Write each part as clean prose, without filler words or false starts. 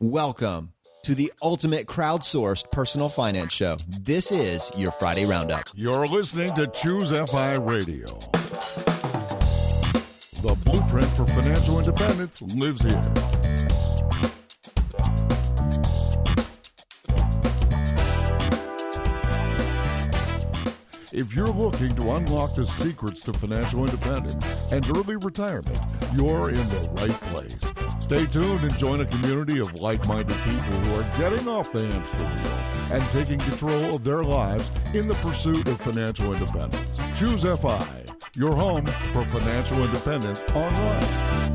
Welcome to the ultimate crowdsourced personal finance show. This is your Friday Roundup. You're listening to ChooseFI Radio. The blueprint for financial independence lives here. If you're looking to unlock the secrets to financial independence and early retirement, you're in the right place. Stay tuned and join a community of like-minded people who are getting off the hamster wheel and taking control of their lives in the pursuit of financial independence. ChooseFI, your home for financial independence online.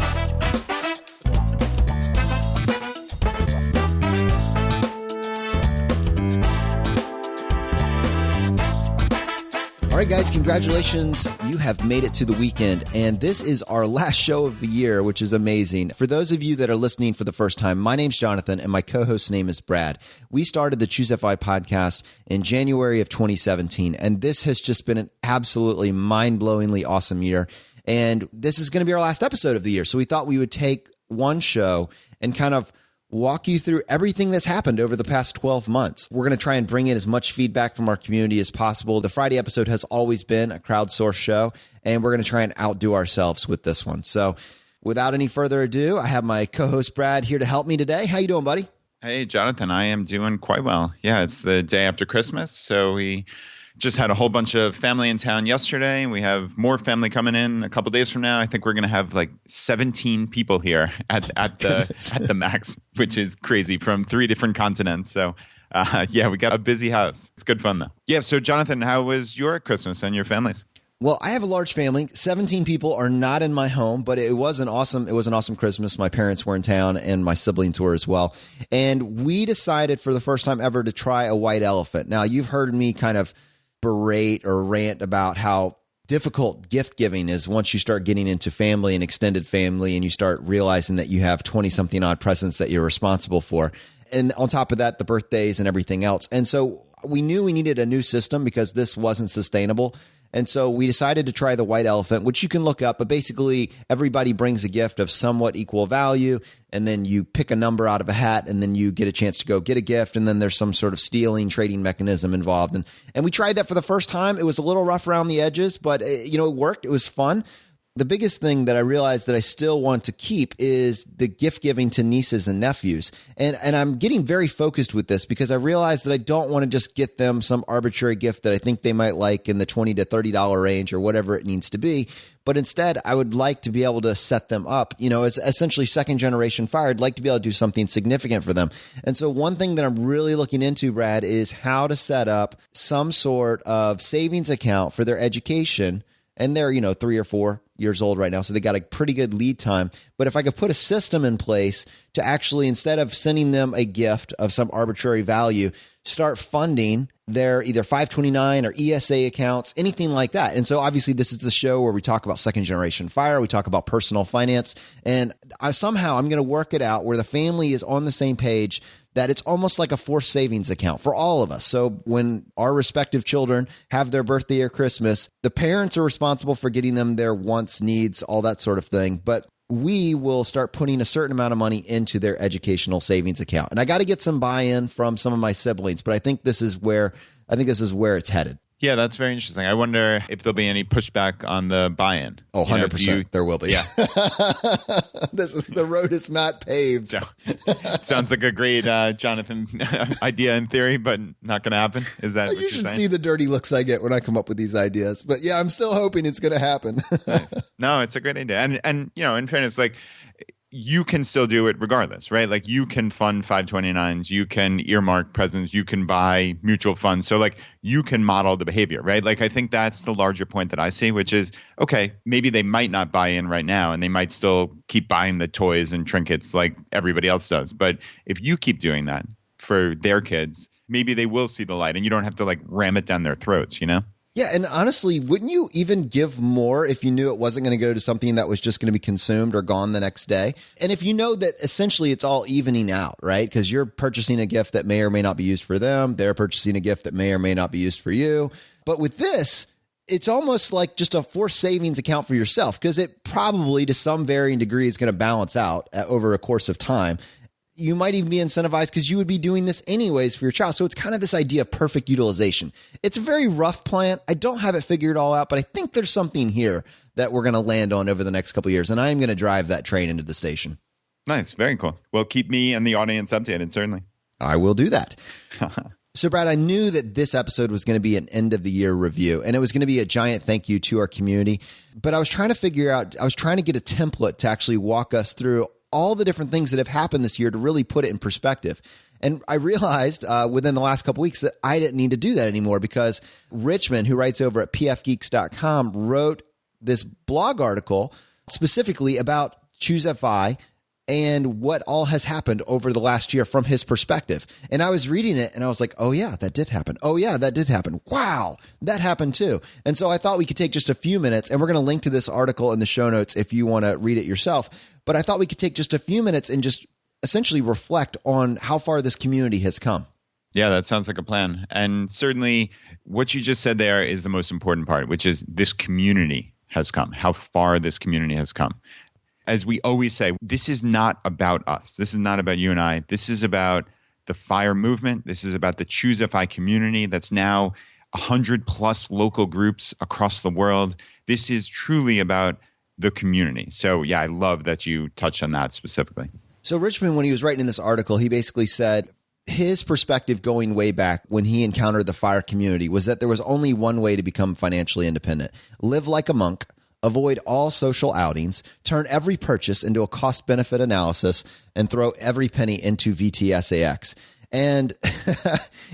All right, guys, congratulations. You have made it to the weekend, and this is our last show of the year, which is amazing. For those of you that are listening for the first time, my name's Jonathan, and my co-host's name is Brad. We started the ChooseFI podcast in January of 2017, and this has just been an absolutely mind-blowingly awesome year, and this is going to be our last episode of the year, so we thought we would take one show and kind of walk you through everything that's happened over the past 12 months. We're going to try and bring in as much feedback from our community as possible. The Friday episode has always been a crowdsourced show, and we're going to try and outdo ourselves with this one. So without any further ado, I have my co-host Brad here to help me today. How you doing, buddy? Hey, Jonathan, I am doing quite well. Yeah, it's the day after Christmas, so we just had a whole bunch of family in town yesterday. We have more family coming in a couple days from now. I think we're going to have like 17 people here at the max, which is crazy, from 3 different continents. So yeah, we got a busy house. It's good fun though. Yeah. So Jonathan, how was your Christmas and your families? Well, I have a large family. 17 people are not in my home, but it was an awesome Christmas. My parents were in town and my siblings were as well. And we decided for the first time ever to try a white elephant. Now, you've heard me kind of berate or rant about how difficult gift giving is once you start getting into family and extended family and you start realizing that you have 20 something odd presents that you're responsible for. And on top of that, the birthdays and everything else. And so we knew we needed a new system because this wasn't sustainable. And so we decided to try the white elephant, which you can look up, but basically everybody brings a gift of somewhat equal value. And then you pick a number out of a hat and then you get a chance to go get a gift. And then there's some sort of stealing, trading mechanism involved. And we tried that for the first time. It was a little rough around the edges, but it worked. It was fun. The biggest thing that I realized that I still want to keep is the gift giving to nieces and nephews. And I'm getting very focused with this because I realized that I don't want to just get them some arbitrary gift that I think they might like in the $20 to $30 range or whatever it needs to be. But instead, I would like to be able to set them up, as essentially second generation fire. I'd like to be able to do something significant for them. And so one thing that I'm really looking into, Brad, is how to set up some sort of savings account for their education. And they're, 3 or 4 years old right now, so they got a pretty good lead time. But if I could put a system in place to actually, instead of sending them a gift of some arbitrary value, start funding their either 529 or ESA accounts, anything like that. And so obviously this is the show where we talk about second generation fire, we talk about personal finance, and I'm going to work it out where the family is on the same page, that it's almost like a forced savings account for all of us. So when our respective children have their birthday or Christmas, the parents are responsible for getting them their wants, needs, all that sort of thing. But we will start putting a certain amount of money into their educational savings account. And I got to get some buy-in from some of my siblings, but I think this is where it's headed. Yeah, that's very interesting. I wonder if there'll be any pushback on the buy-in. Oh, 100%. There will be. Yeah. The road is not paved. Sounds like a great Jonathan idea in theory, but not going to happen. Is that what you you're should saying? see the dirty looks I get when I come up with these ideas. But yeah, I'm still hoping it's going to happen. Nice. No, it's a great idea. And in fairness, like, you can still do it regardless, right? Like, you can fund 529s, you can earmark presents, you can buy mutual funds. So like, you can model the behavior, right? Like, I think that's the larger point that I see, which is, okay, maybe they might not buy in right now and they might still keep buying the toys and trinkets like everybody else does. But if you keep doing that for their kids, maybe they will see the light and you don't have to like ram it down their throats, Yeah, and honestly, wouldn't you even give more if you knew it wasn't going to go to something that was just going to be consumed or gone the next day? And if you know that essentially it's all evening out, right? Because you're purchasing a gift that may or may not be used for them. They're purchasing a gift that may or may not be used for you. But with this, it's almost like just a forced savings account for yourself, because it probably to some varying degree is going to balance out over a course of time. you might even be incentivized because you would be doing this anyways for your child. So it's kind of this idea of perfect utilization. It's a very rough plan. I don't have it figured all out, but I think there's something here that we're going to land on over the next couple of years. And I am going to drive that train into the station. Nice. Very cool. Well, keep me and the audience updated, certainly. I will do that. So, Brad, I knew that this episode was going to be an end of the year review, and it was going to be a giant thank you to our community. But I was trying to get a template to actually walk us through all the different things that have happened this year to really put it in perspective. And I realized within the last couple weeks that I didn't need to do that anymore because Richmond, who writes over at pfgeeks.com, wrote this blog article specifically about ChooseFI and what all has happened over the last year from his perspective. And I was reading it and I was like, oh yeah, that did happen. Oh yeah, that did happen. Wow, that happened too. And so I thought we could take just a few minutes, and we're going to link to this article in the show notes if you want to read it yourself. But I thought we could take just a few minutes and just essentially reflect on how far this community has come. Yeah, that sounds like a plan. And certainly what you just said there is the most important part, which is this community has come, how far this community has come. As we always say, this is not about us. This is not about you and I. This is about the FIRE movement. This is about the ChooseFI community that's now 100 plus local groups across the world. This is truly about the community. So yeah, I love that you touched on that specifically. So Richmond, when he was writing in this article, he basically said his perspective going way back when he encountered the FIRE community was that there was only one way to become financially independent: live like a monk, avoid all social outings, turn every purchase into a cost-benefit analysis, and throw every penny into VTSAX. And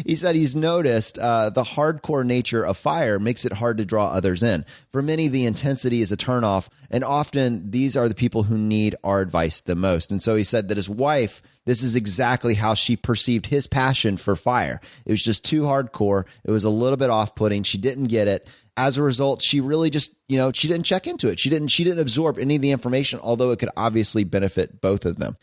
he said he's noticed the hardcore nature of FIRE makes it hard to draw others in. For many, the intensity is a turnoff, and often these are the people who need our advice the most. And so he said that his wife, this is exactly how she perceived his passion for FIRE. It was just too hardcore. It was a little bit off-putting. She didn't get it. As a result, she really just, she didn't check into it. She didn't absorb any of the information, although it could obviously benefit both of them.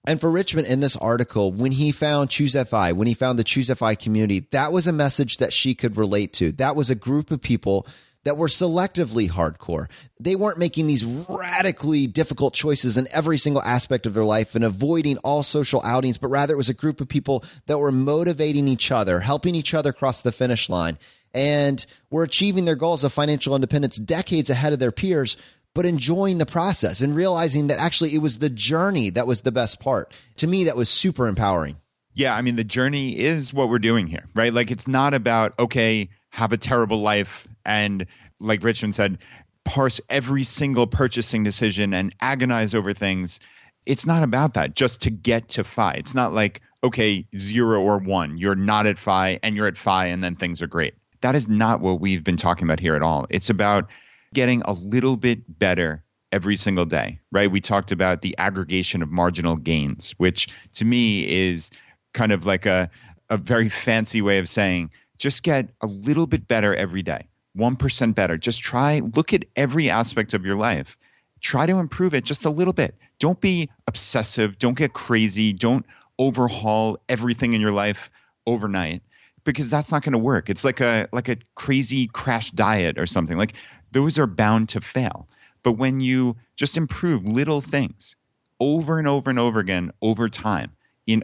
And for Richmond, in this article, when he found ChooseFI, when he found the ChooseFI community, that was a message that she could relate to. That was a group of people that were selectively hardcore. They weren't making these radically difficult choices in every single aspect of their life and avoiding all social outings, but rather it was a group of people that were motivating each other, helping each other cross the finish line, and were achieving their goals of financial independence decades ahead of their peers, but enjoying the process and realizing that actually it was the journey that was the best part. To me, that was super empowering. Yeah, I mean, the journey is what we're doing here, right? Like, it's not about, okay, have a terrible life and, like Richmond said, parse every single purchasing decision and agonize over things. It's not about that just to get to FI. It's not like, okay, 0 or 1, you're not at FI and you're at FI and then things are great. That is not what we've been talking about here at all. It's about getting a little bit better every single day, right? We talked about the aggregation of marginal gains, which to me is kind of like a very fancy way of saying just get a little bit better every day, 1% better. Just look at every aspect of your life. Try to improve it just a little bit. Don't be obsessive. Don't get crazy. Don't overhaul everything in your life overnight, because that's not going to work. It's like a crazy crash diet or something. Like, those are bound to fail. But when you just improve little things over and over and over again over time, in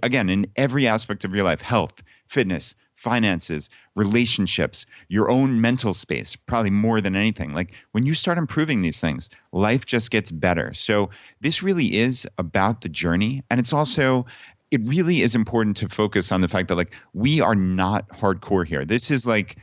every aspect of your life, health, fitness, finances, relationships, your own mental space, probably more than anything. Like, when you start improving these things, life just gets better. So this really is about the journey. And it really is important to focus on the fact that, like, we are not hardcore here. This is like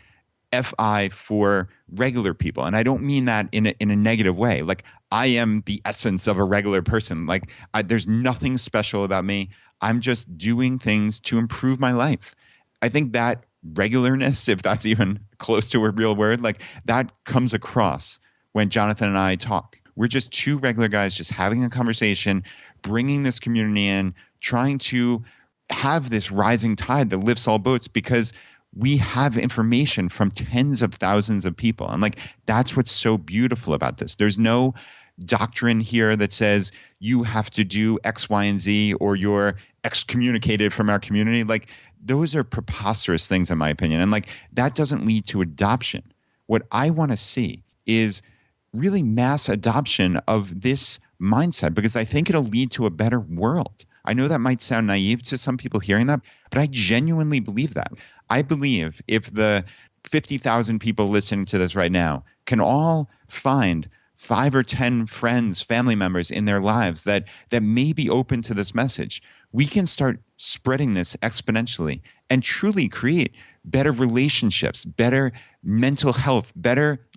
FI for regular people. And I don't mean that in a negative way. Like, I am the essence of a regular person. Like, there's nothing special about me. I'm just doing things to improve my life. I think that regularness, if that's even close to a real word, like, that comes across when Jonathan and I talk. We're just two regular guys just having a conversation, bringing this community in, trying to have this rising tide that lifts all boats, because we have information from tens of thousands of people. And, like, that's what's so beautiful about this. There's no doctrine here that says you have to do X, Y, and Z, or you're excommunicated from our community. Like, those are preposterous things, in my opinion. And, like, that doesn't lead to adoption. What I want to see is really mass adoption of this mindset, because I think it'll lead to a better world. I know that might sound naive to some people hearing that, but I genuinely believe that. I believe if the 50,000 people listening to this right now can all find 5 or 10 friends, family members in their lives that may be open to this message, we can start spreading this exponentially and truly create better relationships, better mental health,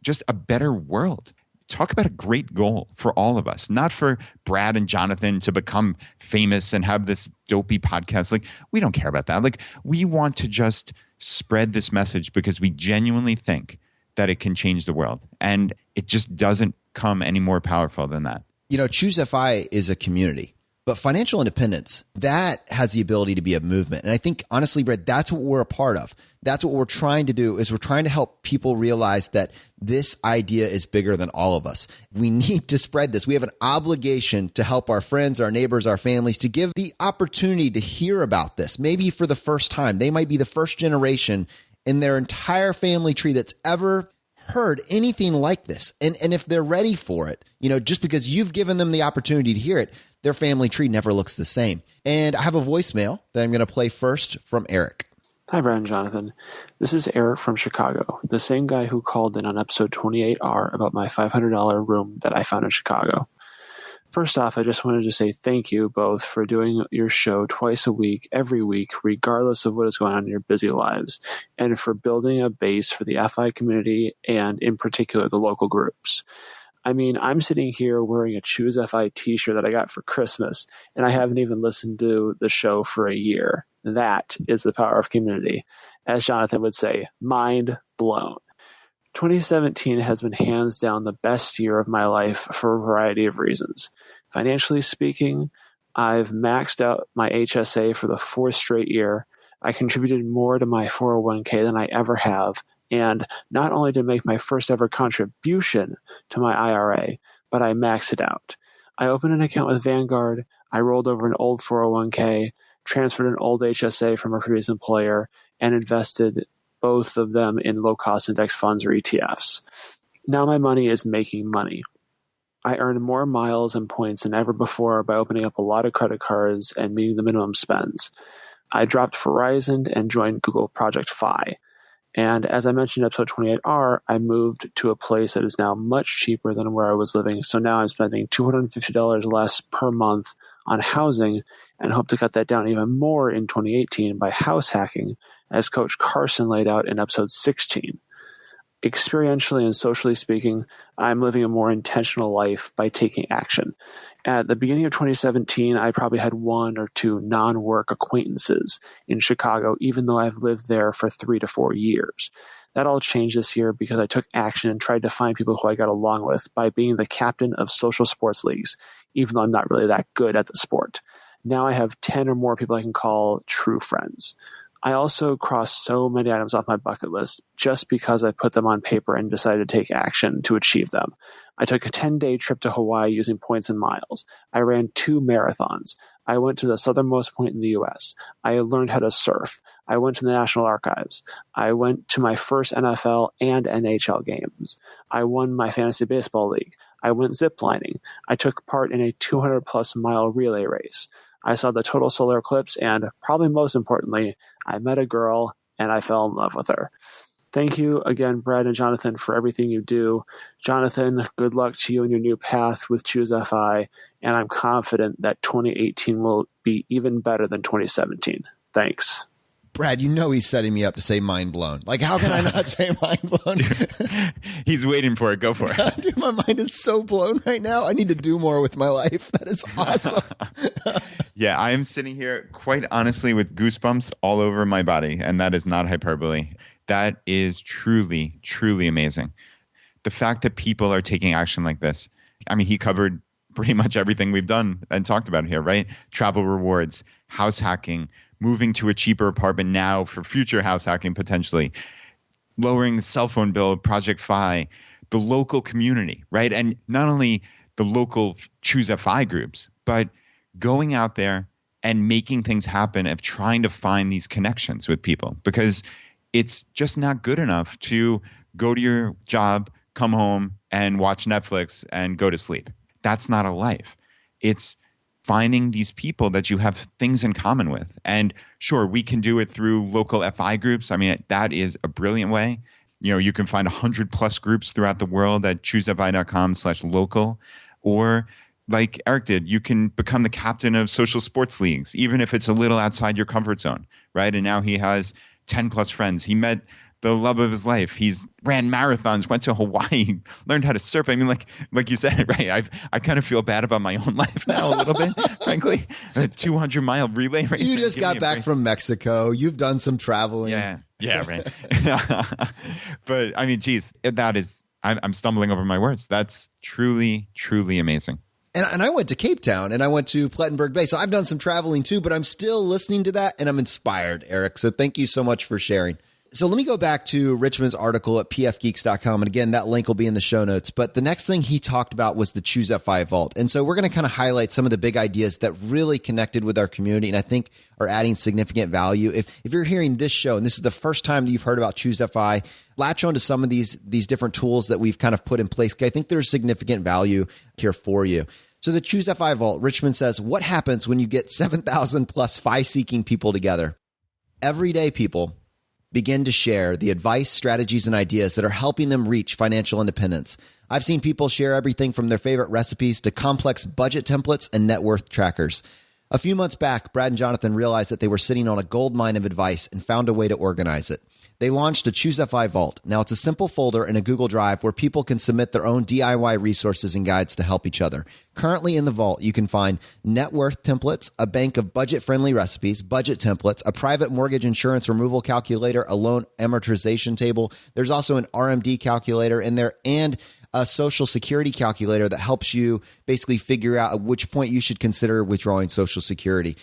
just a better world. Talk about a great goal for all of us, not for Brad and Jonathan to become famous and have this dopey podcast. Like, we don't care about that. Like, we want to just spread this message because we genuinely think that it can change the world. And it just doesn't come any more powerful than that. You know, ChooseFI is a community, but financial independence, that has the ability to be a movement. And I think, honestly, Brett, that's what we're a part of. That's what we're trying to do, is we're trying to help people realize that this idea is bigger than all of us. We need to spread this. We have an obligation to help our friends, our neighbors, our families, to give the opportunity to hear about this. Maybe for the first time. They might be the first generation in their entire family tree that's ever heard anything like this. And if they're ready for it, you know, just because you've given them the opportunity to hear it, their family tree never looks the same. And I have a voicemail that I'm going to play first from Eric. Hi, Brad and Jonathan. This is Eric from Chicago, the same guy who called in on episode 28R about my $500 room that I found in Chicago. First off, I just wanted to say thank you both for doing your show twice a week, every week, regardless of what is going on in your busy lives, and for building a base for the FI community and, in particular, the local groups. I mean, I'm sitting here wearing a ChooseFI t-shirt that I got for Christmas, and I haven't even listened to the show for a year. That is the power of community. As Jonathan would say, mind blown. 2017 has been hands down the best year of my life for a variety of reasons. Financially speaking, I've maxed out my HSA for the 4th straight year. I contributed more to my 401k than I ever have. And not only to make my first ever contribution to my IRA, but I maxed it out. I opened an account with Vanguard. I rolled over an old 401k, transferred an old HSA from a previous employer, and invested both of them in low-cost index funds or ETFs. Now my money is making money. I earned more miles and points than ever before by opening up a lot of credit cards and meeting the minimum spends. I dropped Verizon and joined Google Project Fi. And as I mentioned in episode 28R, I moved to a place that is now much cheaper than where I was living. So now I'm spending $250 less per month on housing and hope to cut that down even more in 2018 by house hacking, as Coach Carson laid out in episode 16. Experientially and socially speaking, I'm living a more intentional life by taking action. At the beginning of 2017, I probably had 1 or 2 non-work acquaintances in Chicago, even though I've lived there for 3 to 4 years. That all changed this year because I took action and tried to find people who I got along with by being the captain of social sports leagues, even though I'm not really that good at the sport. Now I have 10 or more people I can call true friends. I also crossed so many items off my bucket list just because I put them on paper and decided to take action to achieve them. I took a 10-day trip to Hawaii using points and miles. I ran 2 marathons. I went to the southernmost point in the U.S. I learned how to surf. I went to the National Archives. I went to my first NFL and NHL games. I won my fantasy baseball league. I went ziplining. I took part in a 200-plus mile relay race. I saw the total solar eclipse, and probably most importantly, I met a girl and I fell in love with her. Thank you again, Brad and Jonathan, for everything you do. Jonathan, good luck to you in your new path with ChooseFI, and I'm confident that 2018 will be even better than 2017. Thanks. Brad, you know he's setting me up to say mind blown. Like, how can I not say mind blown? Dude, he's waiting for it. Go for it. Dude, my mind is so blown right now. I need to do more with my life. That is awesome. Yeah, I am sitting here quite honestly with goosebumps all over my body, and that is not hyperbole. That is truly, truly amazing. The fact that people are taking action like this. I mean, he covered pretty much everything we've done and talked about here, right? Travel rewards, house hacking, moving to a cheaper apartment now for future house hacking potentially, lowering the cell phone bill, Project Fi, the local community, right? And not only the local ChooseFI groups, but going out there and making things happen of trying to find these connections with people, because it's just not good enough to go to your job, come home and watch Netflix and go to sleep. That's not a life. It's finding these people that you have things in common with. And sure, we can do it through local FI groups. I mean, that is a brilliant way. You can find 100+ groups throughout the world at ChooseFI.com/local. Or like Eric did, you can become the captain of social sports leagues, even if it's a little outside your comfort zone, right? And now he has 10+ friends. He met the love of his life. He's ran marathons, went to Hawaii, learned how to surf. I mean, like you said, right? I kind of feel bad about my own life now a little bit, frankly. A 200-mile relay race. You just got back from Mexico. You've done some traveling. Yeah, right. But I mean, geez, I'm stumbling over my words. That's truly, truly amazing. And I went to Cape Town and I went to Plettenberg Bay. So I've done some traveling too, but I'm still listening to that and I'm inspired, Eric. So thank you so much for sharing. So let me go back to Richmond's article at pfgeeks.com. And again, that link will be in the show notes. But the next thing he talked about was the ChooseFI Vault. And so we're going to kind of highlight some of the big ideas that really connected with our community and I think are adding significant value. If you're hearing this show and this is the first time that you've heard about ChooseFI, latch on to some of these different tools that we've kind of put in place. I think there's significant value here for you. So the ChooseFI Vault, Richmond says, what happens when you get 7,000 plus FI-seeking people together? Everyday people begin to share the advice, strategies, and ideas that are helping them reach financial independence. I've seen people share everything from their favorite recipes to complex budget templates and net worth trackers. A few months back, Brad and Jonathan realized that they were sitting on a gold mine of advice and found a way to organize it. They launched a ChooseFI Vault. Now it's a simple folder in a Google Drive where people can submit their own DIY resources and guides to help each other. Currently in the vault, you can find net worth templates, a bank of budget-friendly recipes, budget templates, a private mortgage insurance removal calculator, a loan amortization table. There's also an RMD calculator in there and a social security calculator that helps you basically figure out at which point you should consider withdrawing social security.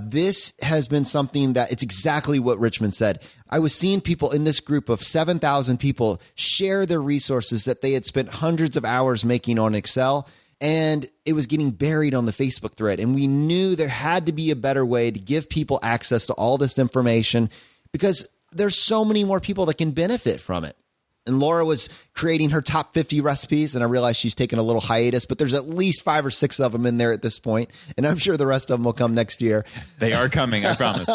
This has been something that it's exactly what Richmond said. I was seeing people in this group of 7,000 people share their resources that they had spent hundreds of hours making on Excel, and it was getting buried on the Facebook thread. And we knew there had to be a better way to give people access to all this information because there's so many more people that can benefit from it. And Laura was creating her top 50 recipes, and I realized she's taken a little hiatus, but there's at least 5 or 6 of them in there at this point, and I'm sure the rest of them will come next year. They are coming, I promise.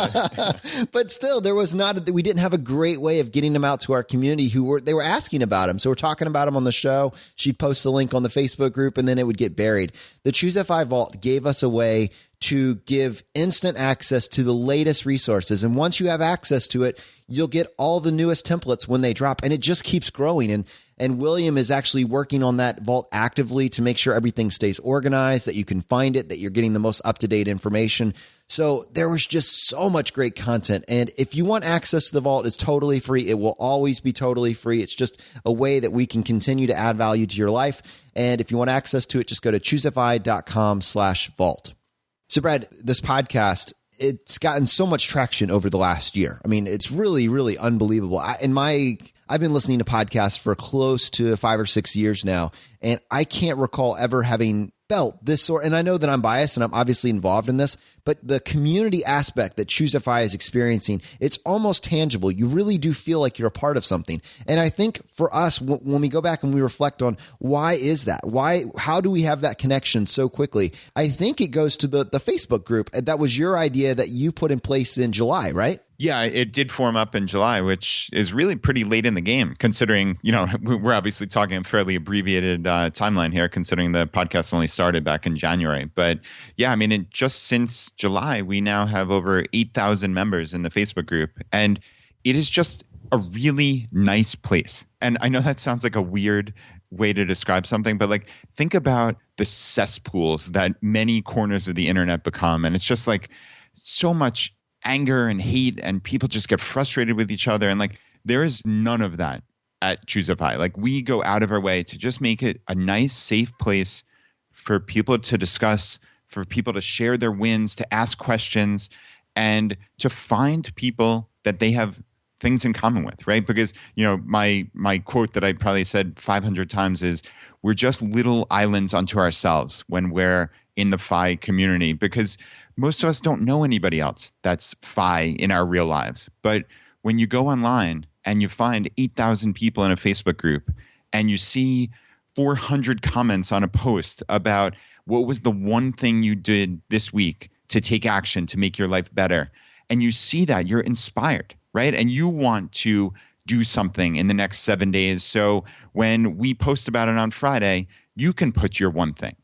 But still, we didn't have a great way of getting them out to our community they were asking about them. So we're talking about them on the show. She'd post the link on the Facebook group, and then it would get buried. The ChooseFI Vault gave us a way to give instant access to the latest resources. And once you have access to it, you'll get all the newest templates when they drop. And it just keeps growing. And William is actually working on that vault actively to make sure everything stays organized, that you can find it, that you're getting the most up-to-date information. So there was just so much great content. And if you want access to the vault, it's totally free. It will always be totally free. It's just a way that we can continue to add value to your life. And if you want access to it, just go to ChooseFI.com/vault. So Brad, this podcast, it's gotten so much traction over the last year. I mean, it's really, really unbelievable. I've been listening to podcasts for close to 5 or 6 years now, and I can't recall ever having felt this sort. And I know that I'm biased and I'm obviously involved in this, but the community aspect that ChooseFI is experiencing, it's almost tangible. You really do feel like you're a part of something. And I think for us, when we go back and we reflect on why is that? How do we have that connection so quickly? I think it goes to the Facebook group. That was your idea that you put in place in July, right? Yeah, it did form up in July, which is really pretty late in the game, considering, we're obviously talking a fairly abbreviated timeline here, considering the podcast only started back in January. But yeah, I mean, just since July, we now have over 8,000 members in the Facebook group. And it is just a really nice place. And I know that sounds like a weird way to describe something, but think about the cesspools that many corners of the internet become. And it's just so much anger and hate, and people just get frustrated with each other. And there is none of that at ChooseFI. We go out of our way to just make it a nice, safe place for people to discuss, for people to share their wins, to ask questions, and to find people that they have things in common with, right? Because, my quote that I probably said 500 times is, we're just little islands unto ourselves when we're in the FI community, because most of us don't know anybody else that's FI in our real lives. But when you go online and you find 8,000 people in a Facebook group and you see 400 comments on a post about what was the one thing you did this week to take action to make your life better? And you see that, you're inspired, right? And you want to do something in the next 7 days. So when we post about it on Friday, you can put your one thing.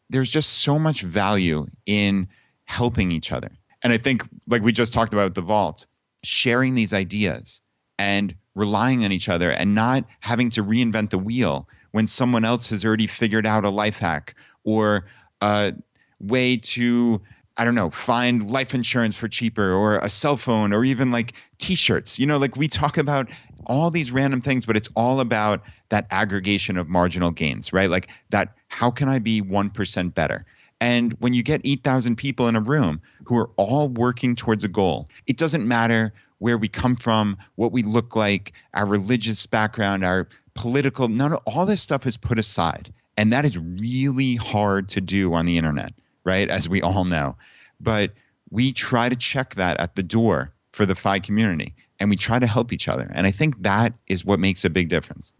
There's just so much value in helping each other. And I think, like we just talked about the vault, sharing these ideas and relying on each other and not having to reinvent the wheel when someone else has already figured out a life hack or a way to, I don't know, find life insurance for cheaper or a cell phone or even like t-shirts. Like we talk about all these random things, but it's all about that aggregation of marginal gains, right? Like that, how can I be 1% better? And when you get 8,000 people in a room who are all working towards a goal, it doesn't matter where we come from, what we look like, our religious background, our political, all this stuff is put aside. And that is really hard to do on the internet, right? As we all know. But we try to check that at the door for the FI community, and we try to help each other. And I think that is what makes a big difference.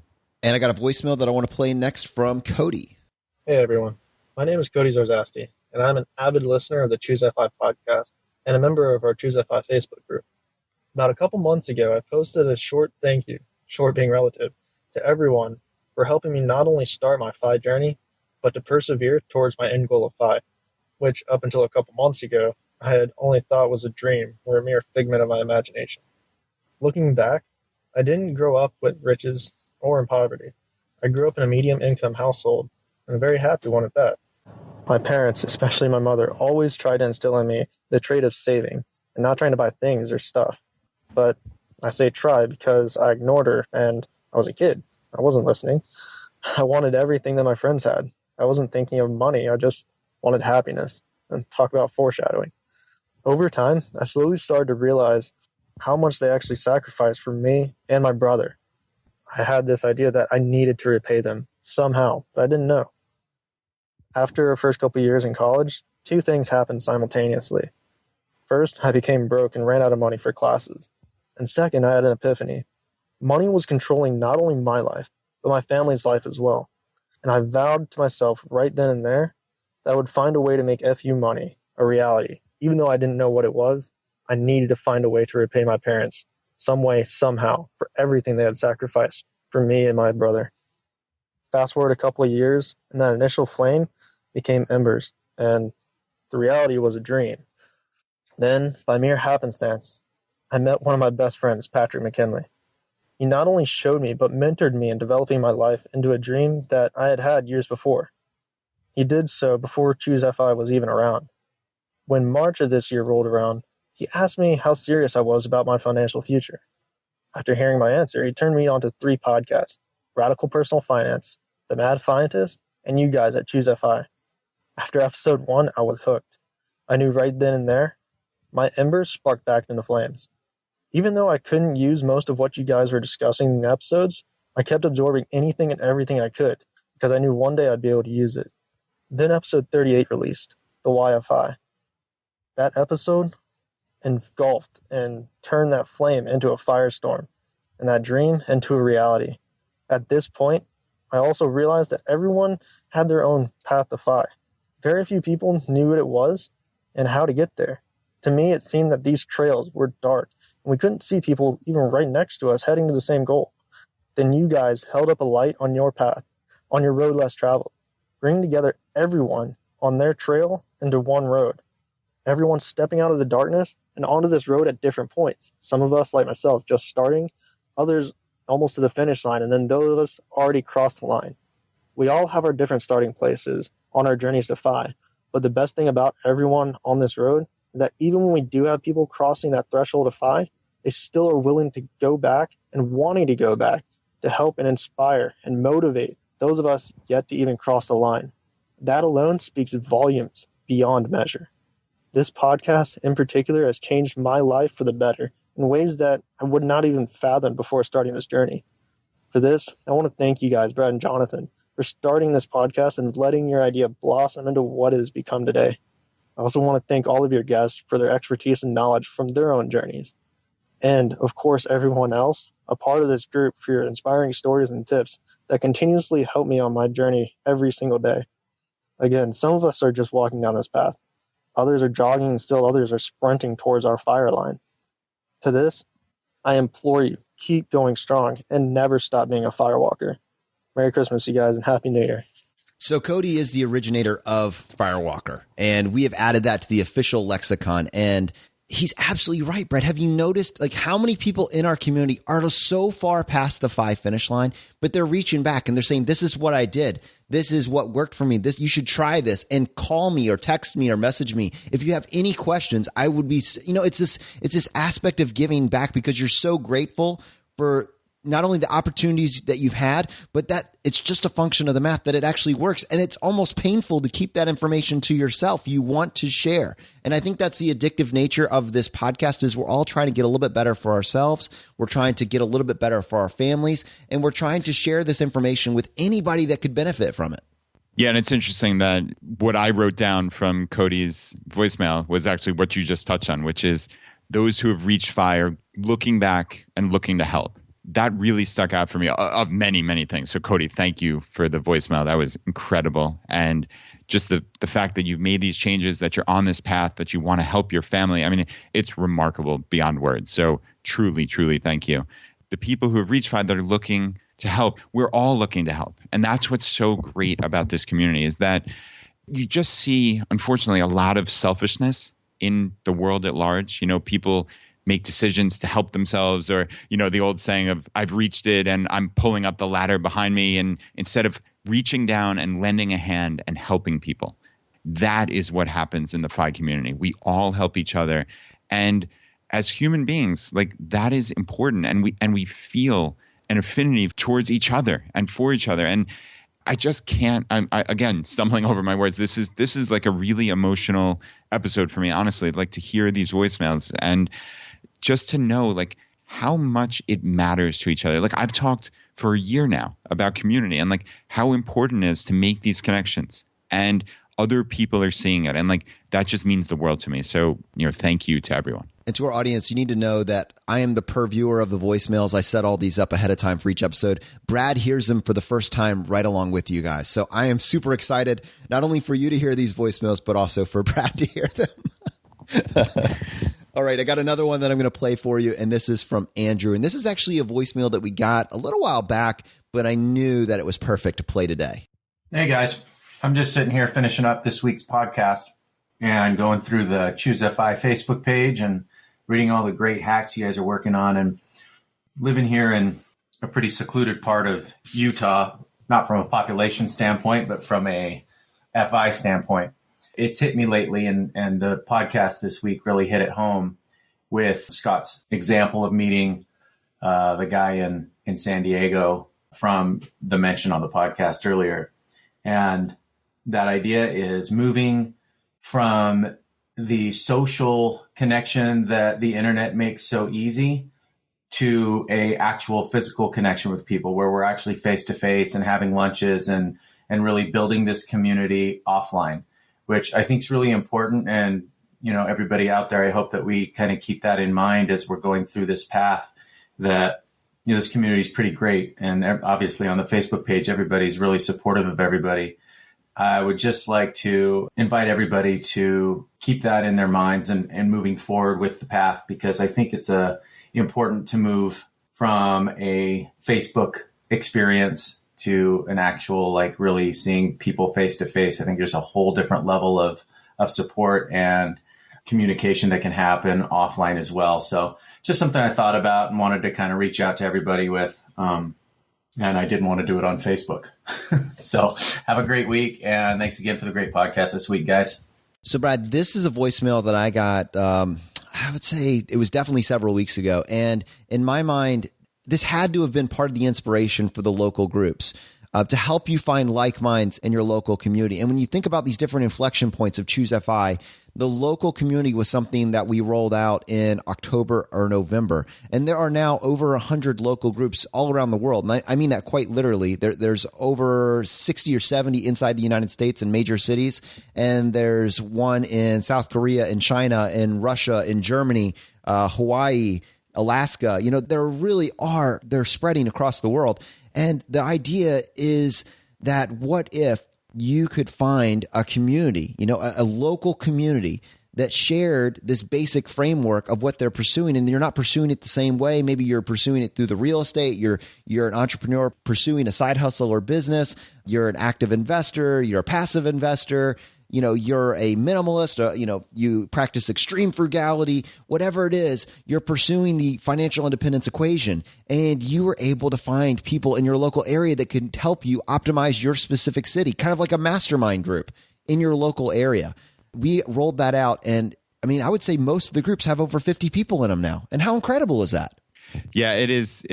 And I got a voicemail that I want to play next from Cody. Hey, everyone. My name is Cody Zarzasti, and I'm an avid listener of the ChooseFI podcast and a member of our ChooseFI Facebook group. About a couple months ago, I posted a short thank you, short being relative, to everyone for helping me not only start my FI journey, but to persevere towards my end goal of FI, which up until a couple months ago, I had only thought was a dream or a mere figment of my imagination. Looking back, I didn't grow up with riches or in poverty. I grew up in a medium-income household, and a very happy one at that. My parents, especially my mother, always tried to instill in me the trait of saving and not trying to buy things or stuff. But I say try because I ignored her, and I was a kid. I wasn't listening. I wanted everything that my friends had. I wasn't thinking of money. I just wanted happiness. And talk about foreshadowing. Over time, I slowly started to realize how much they actually sacrificed for me and my brother. I had this idea that I needed to repay them somehow, but I didn't know. After the first couple of years in college, two things happened simultaneously. First, I became broke and ran out of money for classes. And second, I had an epiphany. Money was controlling not only my life, but my family's life as well. And I vowed to myself right then and there that I would find a way to make FU money a reality. Even though I didn't know what it was, I needed to find a way to repay my parents, some way, somehow, for everything they had sacrificed for me and my brother. Fast forward a couple of years, and that initial flame became embers, and the reality was a dream. Then, by mere happenstance, I met one of my best friends, Patrick McKinley. He not only showed me, but mentored me in developing my life into a dream that I had had years before. He did so before ChooseFI was even around. When March of this year rolled around, he asked me how serious I was about my financial future. After hearing my answer, he turned me on to 3 podcasts: Radical Personal Finance, The Mad Scientist, and you guys at ChooseFI. After episode 1, I was hooked. I knew right then and there, my embers sparked back into flames. Even though I couldn't use most of what you guys were discussing in the episodes, I kept absorbing anything and everything I could, because I knew one day I'd be able to use it. Then episode 38 released, The Why of FI. That episode engulfed and turned that flame into a firestorm, and that dream into a reality. At this point, I also realized that everyone had their own path to FI. Very few people knew what it was and how to get there. To me, it seemed that these trails were dark, and we couldn't see people even right next to us heading to the same goal. Then you guys held up a light on your path, on your road less traveled, bringing together everyone on their trail into one road. Everyone stepping out of the darkness and onto this road at different points. Some of us, like myself, just starting, others almost to the finish line, and then those of us already crossed the line. We all have our different starting places on our journeys to FI, but the best thing about everyone on this road is that even when we do have people crossing that threshold of FI, they still are willing to go back and wanting to go back to help and inspire and motivate those of us yet to even cross the line. That alone speaks volumes beyond measure. This podcast in particular has changed my life for the better in ways that I would not even fathom before starting this journey. For this, I want to thank you guys, Brad and Jonathan, for starting this podcast and letting your idea blossom into what it has become today. I also want to thank all of your guests for their expertise and knowledge from their own journeys. And, of course, everyone else, a part of this group, for your inspiring stories and tips that continuously help me on my journey every single day. Again, some of us are just walking down this path. Others are jogging and still others are sprinting towards our fire line. To this, I implore you, keep going strong and never stop being a firewalker. Merry Christmas, you guys, and Happy New Year. So Cody is the originator of Firewalker, and we have added that to the official lexicon. And he's absolutely right, Brett. Have you noticed like how many people in our community are so far past the 5 finish line, but they're reaching back and they're saying, this is what I did. This is what worked for me. This, you should try this, and call me or text me or message me. If you have any questions, I would be, it's this aspect of giving back because you're so grateful for not only the opportunities that you've had, but that it's just a function of the math that it actually works. And it's almost painful to keep that information to yourself. You want to share. And I think that's the addictive nature of this podcast is we're all trying to get a little bit better for ourselves. We're trying to get a little bit better for our families. And we're trying to share this information with anybody that could benefit from it. Yeah, and it's interesting that what I wrote down from Cody's voicemail was actually what you just touched on, which is those who have reached fire, looking back and looking to help. That really stuck out for me of many, many things. So Cody, thank you for the voicemail. That was incredible. And just the fact that you've made these changes, that you're on this path, that you want to help your family. I mean, it's remarkable beyond words. So truly, truly thank you. The people who have reached fire that are looking to help, we're all looking to help. And that's what's so great about this community is that you just see, unfortunately, a lot of selfishness in the world at large. People make decisions to help themselves, or, the old saying of I've reached it and I'm pulling up the ladder behind me. And instead of reaching down and lending a hand and helping people, that is what happens in the FI community. We all help each other. And as human beings, like that is important. And we feel an affinity towards each other and for each other. And I just can't, again, stumbling over my words. This is like a really emotional episode for me. Honestly, I'd like to hear these voicemails and just to know like how much it matters to each other. Like I've talked for a year now about community and like how important it is to make these connections, and other people are seeing it. And like, that just means the world to me. So, thank you to everyone. And to our audience, you need to know that I am the purveyor of the voicemails. I set all these up ahead of time for each episode. Brad hears them for the first time right along with you guys. So I am super excited, not only for you to hear these voicemails, but also for Brad to hear them. All right, I got another one that I'm going to play for you, and this is from Andrew. And this is actually a voicemail that we got a little while back, but I knew that it was perfect to play today. Hey, guys. I'm just sitting here finishing up this week's podcast and going through the ChooseFI Facebook page and reading all the great hacks you guys are working on, and living here in a pretty secluded part of Utah, not from a population standpoint, but from a FI standpoint. It's hit me lately, and the podcast this week really hit it home with Scott's example of meeting the guy in San Diego from the mention on the podcast earlier. And that idea is moving from the social connection that the internet makes so easy to a actual physical connection with people where we're actually face to face and having lunches and really building this community offline, which I think is really important. And, everybody out there, I hope that we kind of keep that in mind as we're going through this path, that, this community is pretty great. And obviously on the Facebook page, everybody's really supportive of everybody. I would just like to invite everybody to keep that in their minds and moving forward with the path, because I think it's important to move from a Facebook experience to an actual, like really seeing people face to face. I think there's a whole different level of support and communication that can happen offline as well. So just something I thought about and wanted to kind of reach out to everybody with. And I didn't want to do it on Facebook. So have a great week. And thanks again for the great podcast this week, guys. So Brad, this is a voicemail that I got, I would say it was definitely several weeks ago. And in my mind, this had to have been part of the inspiration for the local groups to help you find like minds in your local community. And when you think about these different inflection points of ChooseFI, the local community was something that we rolled out in October or November. And there are now over 100 local groups all around the world. And I mean that quite literally. There's over 60 or 70 inside the United States in major cities. And there's one in South Korea, in China, in Russia, in Germany, Hawaii, Alaska. They're spreading across the world. And the idea is that what if you could find a community, a local community that shared this basic framework of what they're pursuing, and you're not pursuing it the same way. Maybe you're pursuing it through the real estate. You're an entrepreneur pursuing a side hustle or business. You're an active investor. You're a passive investor. You're a minimalist. You practice extreme frugality. Whatever it is, you're pursuing the financial independence equation, and you were able to find people in your local area that can help you optimize your specific city, kind of like a mastermind group in your local area. We rolled that out, and I would say most of the groups have over 50 people in them now. And how incredible is that? Yeah, it is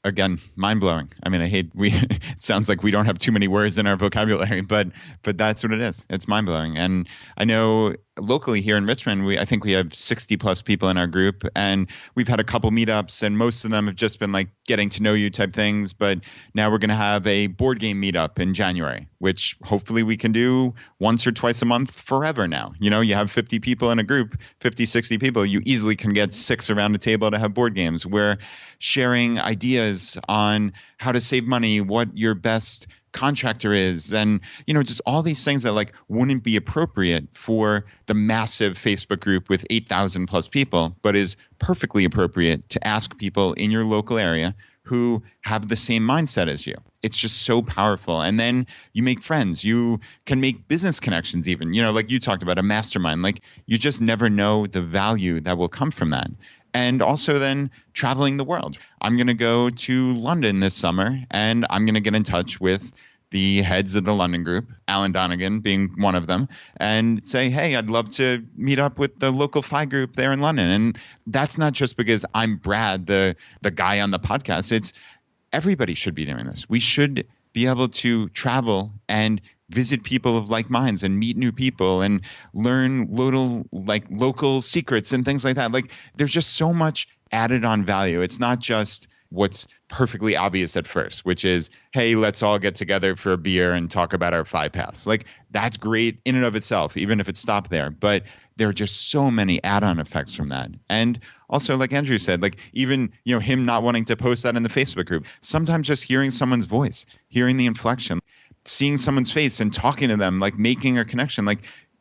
again mind blowing. It sounds like we don't have too many words in our vocabulary, but that's what it is. It's mind blowing. And I know locally here in Richmond, I think we have 60 plus people in our group, and we've had a couple meetups, and most of them have just been like getting to know you type things. But now we're going to have a board game meetup in January, which hopefully we can do once or twice a month forever now. You have 50 people in a group, 50, 60 people, you easily can get 6 around a table to have board games. We're sharing ideas on how to save money, what your best contractor is, and just all these things that wouldn't be appropriate for the massive Facebook group with 8,000 plus people, but is perfectly appropriate to ask people in your local area who have the same mindset as you. It's just so powerful. And then you make friends. You can make business connections even, like you talked about, a mastermind. You just never know the value that will come from that. And also then traveling the world. I'm going to go to London this summer, and I'm going to get in touch with the heads of the London group, Alan Donegan being one of them, and say, hey, I'd love to meet up with the local FI group there in London. And that's not just because I'm Brad, the guy on the podcast. It's everybody should be doing this. We should be able to travel and visit people of like minds and meet new people and learn local secrets and things like that. There's just so much added on value. It's not just what's perfectly obvious at first, which is, hey, let's all get together for a beer and talk about our 5 paths. That's great in and of itself, even if it stopped there. But there are just so many add-on effects from that. And also, like Andrew said, even, him not wanting to post that in the Facebook group, sometimes just hearing someone's voice, hearing the inflection, seeing someone's face and talking to them, making a connection,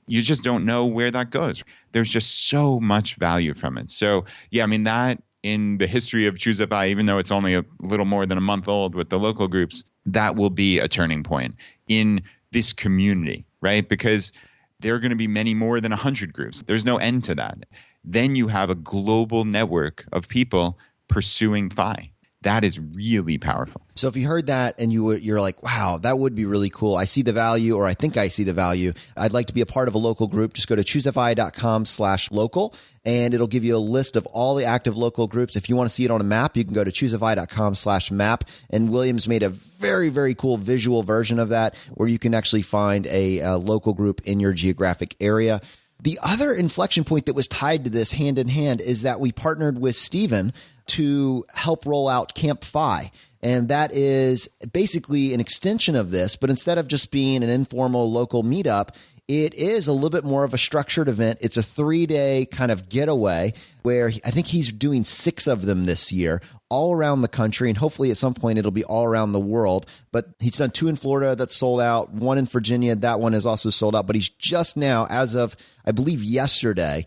you just don't know where that goes. There's just so much value from it. So, yeah, that in the history of ChooseFI, even though it's only a little more than a month old with the local groups, that will be a turning point in this community, right? Because there are going to be many more than 100 groups. There's no end to that. Then you have a global network of people pursuing FI. That is really powerful. So if you heard that and you're like, wow, that would be really cool. I see the value, or I think I see the value. I'd like to be a part of a local group. Just go to choosefi.com/local, and it'll give you a list of all the active local groups. If you want to see it on a map, you can go to choosefi.com/map. And Williams made a very, very cool visual version of that where you can actually find a local group in your geographic area. The other inflection point that was tied to this hand in hand is that we partnered with Stephen to help roll out Camp FI. And that is basically an extension of this, but instead of just being an informal local meetup, it is a little bit more of a structured event. It's a 3-day kind of getaway where I think he's doing 6 of them this year, all around the country. And hopefully at some point it'll be all around the world. But he's done 2 in Florida that's sold out, 1 in Virginia. That one is also sold out. But he's just now, as of, I believe, yesterday,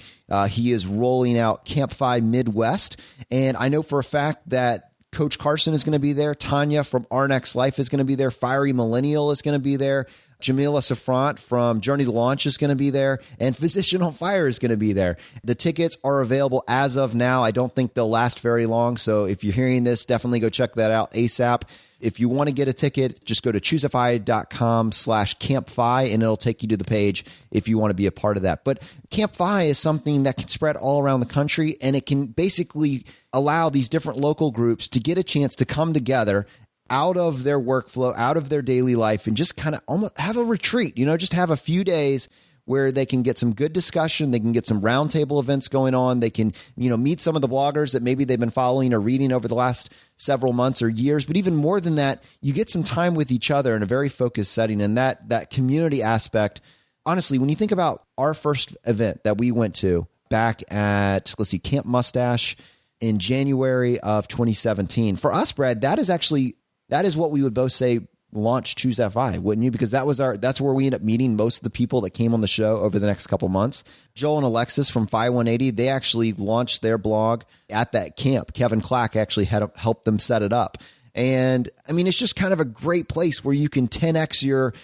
he is rolling out Camp FI Midwest. And I know for a fact that Coach Carson is going to be there. Tanya from Our Next Life is going to be there. Fiery Millennial is going to be there. Jamila Safrant from Journey to Launch is going to be there, and Physician on Fire is going to be there. The tickets are available as of now. I don't think they'll last very long, so if you're hearing this, definitely go check that out ASAP. If you want to get a ticket, just go to choosefi.com/campfi, and it'll take you to the page if you want to be a part of that. But Camp FI is something that can spread all around the country, and it can basically allow these different local groups to get a chance to come together out of their workflow, out of their daily life, and just kind of almost have a retreat, just have a few days where they can get some good discussion. They can get some roundtable events going on. They can, meet some of the bloggers that maybe they've been following or reading over the last several months or years. But even more than that, you get some time with each other in a very focused setting. And that community aspect, honestly, when you think about our first event that we went to back at, Camp Mustache in January of 2017, for us, Brad, that is what we would both say launch ChooseFI, wouldn't you? Because that's where we end up meeting most of the people that came on the show over the next couple months. Joel and Alexis from Phi 180, they actually launched their blog at that camp. Kevin Clack actually had helped them set it up. And I mean, it's just kind of a great place where you can 10x your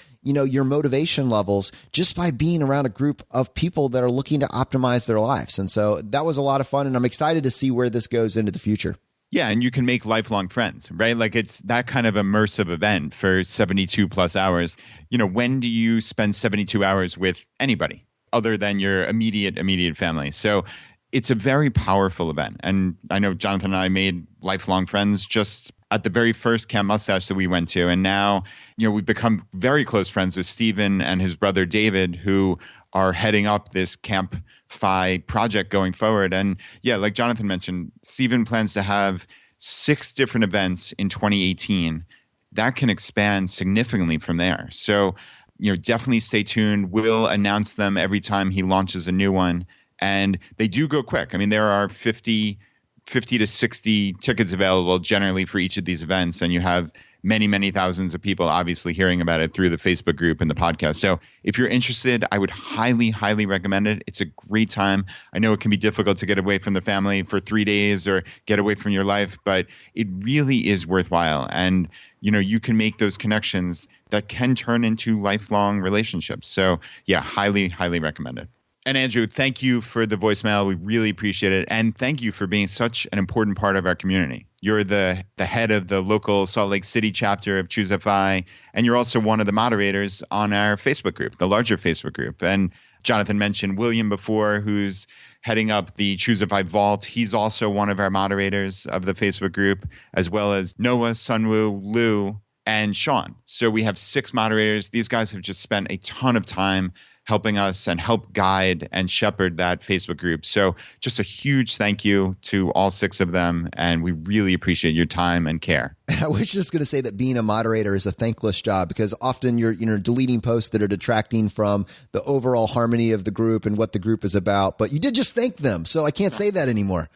motivation levels just by being around a group of people that are looking to optimize their lives. And so that was a lot of fun, and I'm excited to see where this goes into the future. Yeah, and you can make lifelong friends, right? Like it's that kind of immersive event for 72 plus hours. When do you spend 72 hours with anybody other than your immediate family? So it's a very powerful event. And I know Jonathan and I made lifelong friends just at the very first Camp Mustache that we went to. And now, we've become very close friends with Stephen and his brother David, who are heading up this Camp Phi project going forward. And yeah, like Jonathan mentioned, Stephen plans to have 6 different events in 2018. That can expand significantly from there. So, definitely stay tuned. We'll announce them every time he launches a new one. And they do go quick. I mean, there are 50 to 60 tickets available generally for each of these events. And you have many, many thousands of people obviously hearing about it through the Facebook group and the podcast. So if you're interested, I would highly, highly recommend it. It's a great time. I know it can be difficult to get away from the family for 3 days or get away from your life, but it really is worthwhile. And, you can make those connections that can turn into lifelong relationships. So yeah, highly, highly recommend it. And Andrew, thank you for the voicemail. We really appreciate it. And thank you for being such an important part of our community. You're the head of the local Salt Lake City chapter of ChooseFI, and you're also one of the moderators on our Facebook group, the larger Facebook group. And Jonathan mentioned William before, who's heading up the ChooseFI Vault. He's also one of our moderators of the Facebook group, as well as Noah, Sunwoo, Lou, and Sean. So we have 6 moderators. These guys have just spent a ton of time helping us and help guide and shepherd that Facebook group. So just a huge thank you to all 6 of them. And we really appreciate your time and care. I was just going to say that being a moderator is a thankless job, because often you're deleting posts that are detracting from the overall harmony of the group and what the group is about. But you did just thank them, so I can't say that anymore.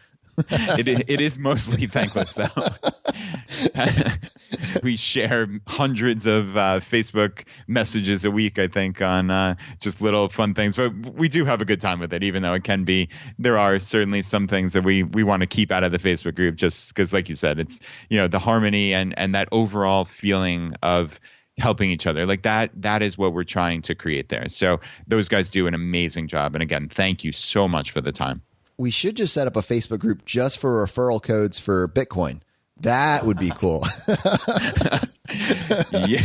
It is mostly thankless, though. We share hundreds of Facebook messages a week, I think, on just little fun things. But we do have a good time with it, even though there are certainly some things that we want to keep out of the Facebook group, just because, like you said, it's, the harmony and that overall feeling of helping each other. Like that is what we're trying to create there. So those guys do an amazing job. And again, thank you so much for the time. We should just set up a Facebook group just for referral codes for Bitcoin. That would be cool. Yeah.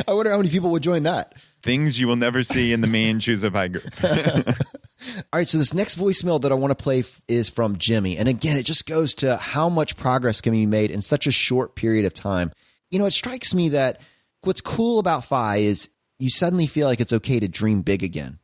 I wonder how many people would join that. Things you will never see in the main ChooseFI group. All right, so this next voicemail that I want to play is from Jimmy. And again, it just goes to how much progress can be made in such a short period of time. It strikes me that what's cool about Phi is you suddenly feel like it's okay to dream big again.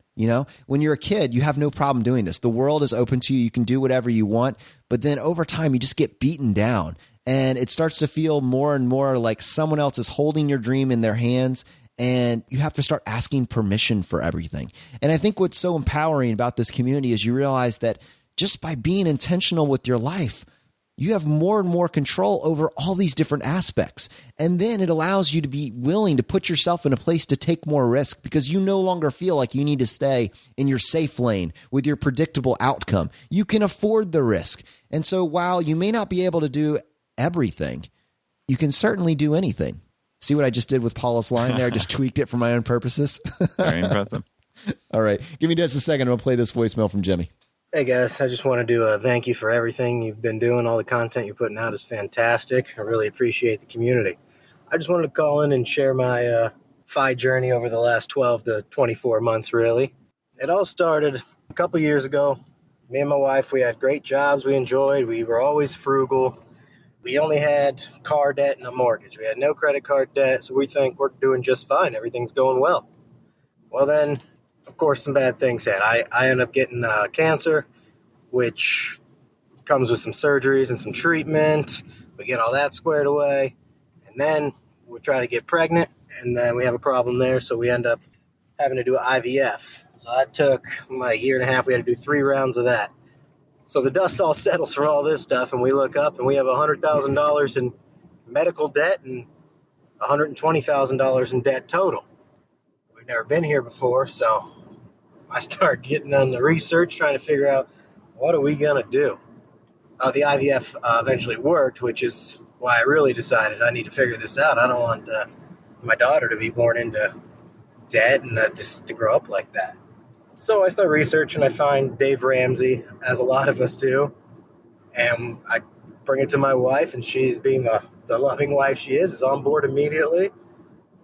When you're a kid, you have no problem doing this. The world is open to you. You can do whatever you want. But then over time, you just get beaten down. And it starts to feel more and more like someone else is holding your dream in their hands. And you have to start asking permission for everything. And I think what's so empowering about this community is you realize that just by being intentional with your life, you have more and more control over all these different aspects. And then it allows you to be willing to put yourself in a place to take more risk, because you no longer feel like you need to stay in your safe lane with your predictable outcome. You can afford the risk. And so while you may not be able to do everything, you can certainly do anything. See what I just did with Paula's line there? I just tweaked it for my own purposes. Very impressive. All right. Give me just a second. I'm going to play this voicemail from Jimmy. Hey guys, I just want to do a thank you for everything you've been doing. All the content you're putting out is fantastic. I really appreciate the community. I just wanted to call in and share my Phi journey over the last 12 to 24 months, really. It all started a couple years ago. Me and my wife, we had great jobs we enjoyed. We were always frugal. We only had car debt and a mortgage. We had no credit card debt, so we think we're doing just fine. Everything's going well. Well then, of course, some bad things happened. I ended up getting cancer, which comes with some surgeries and some treatment. We get all that squared away. And then we try to get pregnant, and then we have a problem there, so we end up having to do an IVF. So that took a year and a half. We had to do 3 rounds of that. So the dust all settles from all this stuff, and we look up, and we have $100,000 in medical debt and $120,000 in debt total. We've never been here before, so I start getting on the research, trying to figure out what are we going to do. The IVF eventually worked, which is why I really decided I need to figure this out. I don't want my daughter to be born into debt and just to grow up like that. So I start researching. I find Dave Ramsey, as a lot of us do, and I bring it to my wife, and she's, being the loving wife she is on board immediately.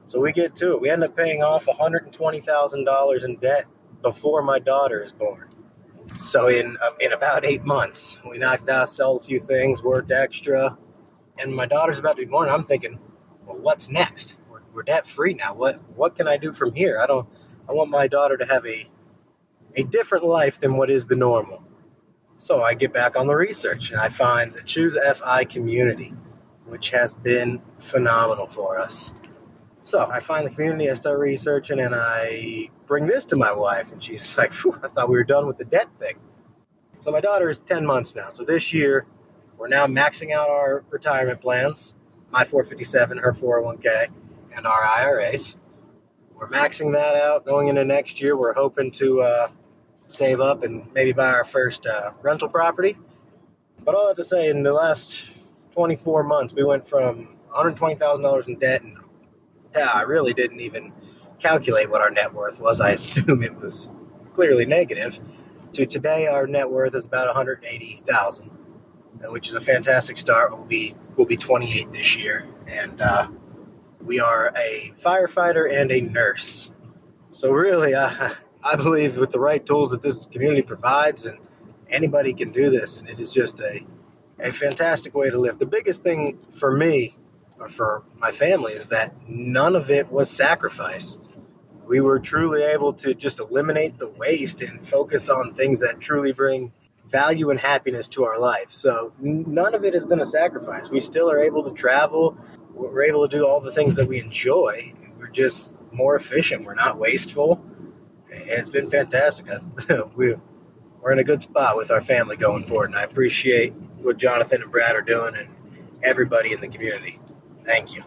So we get to it. We end up paying off $120,000 in debt before my daughter is born. So in about 8 months, we knocked out, sold a few things, worked extra, and my daughter's about to be born. I'm thinking, well, what's next? We're debt free now. What can I do from here? I want my daughter to have a different life than what is the normal. So I get back on the research, and I find the ChooseFI community, which has been phenomenal for us. So I find the community, I start researching, and I bring this to my wife, and she's like, I thought we were done with the debt thing. So my daughter is 10 months now. So this year, we're now maxing out our retirement plans, my 457, her 401k, and our IRAs. We're maxing that out. Going into next year, we're hoping to save up and maybe buy our first rental property. But all that to say, in the last 24 months, we went from $120,000 in debt, and I really didn't even calculate what our net worth was. I assume it was clearly negative. To today, our net worth is about $180,000, which is a fantastic start. We'll be 28 this year, and we are a firefighter and a nurse. So really, I believe with the right tools that this community provides, and anybody can do this, and it is just a fantastic way to live. The biggest thing for me, or for my family, is that none of it was sacrifice. We were truly able to just eliminate the waste and focus on things that truly bring value and happiness to our life. So none of it has been a sacrifice. We still are able to travel. We're able to do all the things that we enjoy. We're just more efficient. We're not wasteful. And it's been fantastic. We're in a good spot with our family going forward, and I appreciate what Jonathan and Brad are doing and everybody in the community. Really.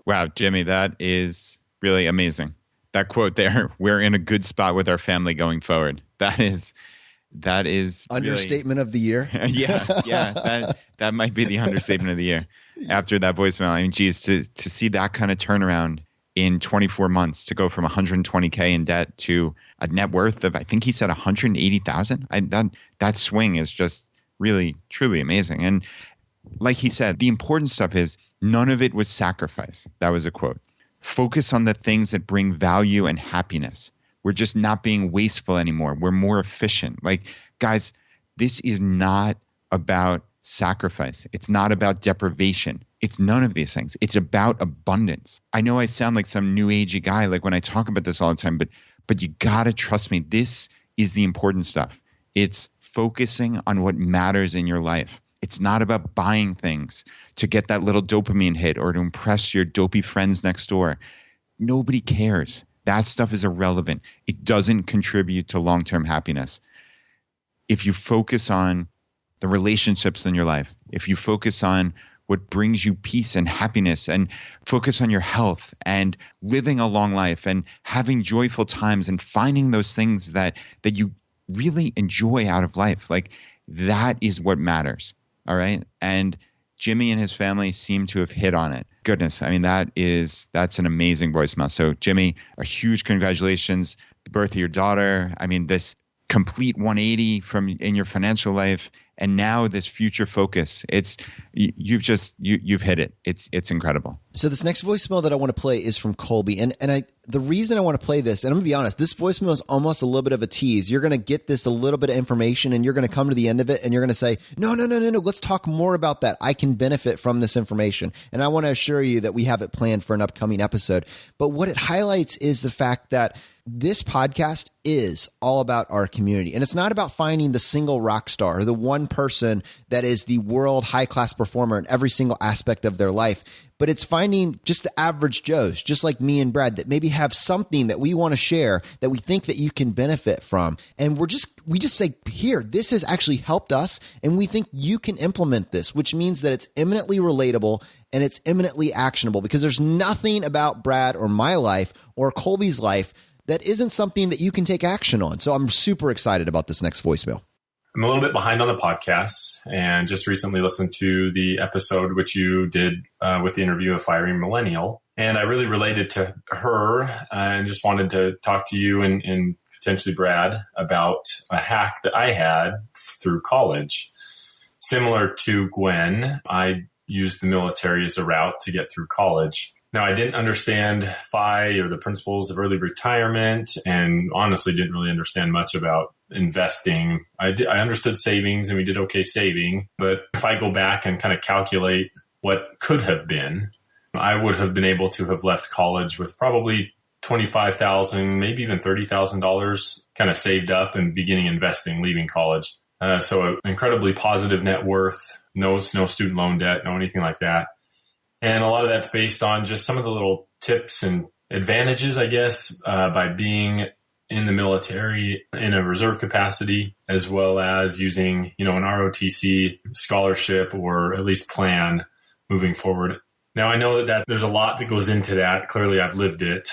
Wow, Jimmy, that is really amazing. That quote there, we're in a good spot with our family going forward. That is understatement of the year. yeah. That might be the understatement of the year. After that voicemail, I mean, geez, to see that kind of turnaround in 24 months, to go from 120K in debt to a net worth of, I think he said 180,000. That swing is just really, truly amazing. And like he said, the important stuff is none of it was sacrifice. That was a quote. Focus on the things that bring value and happiness. We're just not being wasteful anymore. We're more efficient. Like, guys, this is not about sacrifice. It's not about deprivation. It's none of these things. It's about abundance. I know I sound like some new agey guy, like when I talk about this all the time, but you gotta trust me. This is the important stuff. It's focusing on what matters in your life. It's not about buying things to get that little dopamine hit or to impress your dopey friends next door. Nobody cares. That stuff is irrelevant. It doesn't contribute to long-term happiness. If you focus on the relationships in your life, if you focus on what brings you peace and happiness, and focus on your health and living a long life and having joyful times and finding those things that you really enjoy out of life, like that is what matters. All right. And Jimmy and his family seem to have hit on it. Goodness. I mean, that's an amazing voicemail. So Jimmy, a huge congratulations, the birth of your daughter. I mean, this complete 180 in your financial life, and now this future focus. You've hit it. It's incredible. So this next voicemail that I want to play is from Colby, and the reason I want to play this, and I'm gonna be honest, this voicemail is almost a little bit of a tease. You're gonna get this a little bit of information, and you're gonna come to the end of it, and you're gonna say, no, let's talk more about that. I can benefit from this information, and I want to assure you that we have it planned for an upcoming episode. But what it highlights is the fact that this podcast is all about our community. And it's not about finding the single rock star or the one person that is the world high-class performer in every single aspect of their life. but it's finding just the average Joes, just like me and Brad, that maybe have something that we want to share that we think that you can benefit from. And we just say, here, this has actually helped us, and we think you can implement this, which means that it's eminently relatable and it's eminently actionable, because there's nothing about Brad or my life or Colby's life that isn't something that you can take action on. So I'm super excited about this next voicemail. I'm a little bit behind on the podcast and just recently listened to the episode which you did with the interview of Firing Millennial. And I really related to her and just wanted to talk to you and potentially Brad about a hack that I had through college. Similar to Gwen, I used the military as a route to get through college. Now, I didn't understand FI or the principles of early retirement, and honestly didn't really understand much about investing. I understood savings, and we did okay saving. But if I go back and kind of calculate what could have been, I would have been able to have left college with probably $25,000, maybe even $30,000 kind of saved up and beginning investing, leaving college. So an incredibly positive net worth, no student loan debt, no anything like that. And a lot of that's based on just some of the little tips and advantages, I guess, by being in the military in a reserve capacity, as well as using, an ROTC scholarship or at least plan moving forward. Now, I know that there's a lot that goes into that. Clearly, I've lived it.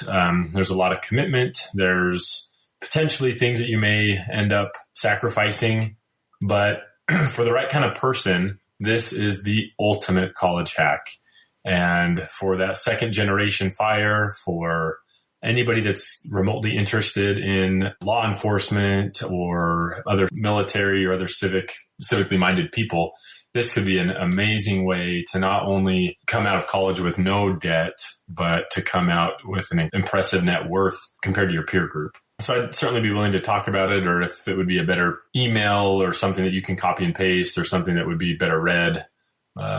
There's a lot of commitment. There's potentially things that you may end up sacrificing. But for the right kind of person, this is the ultimate college hack. And for that second generation fire, for anybody that's remotely interested in law enforcement or other military or other civically minded people, this could be an amazing way to not only come out of college with no debt, but to come out with an impressive net worth compared to your peer group. So I'd certainly be willing to talk about it, or if it would be a better email or something that you can copy and paste or something that would be better read.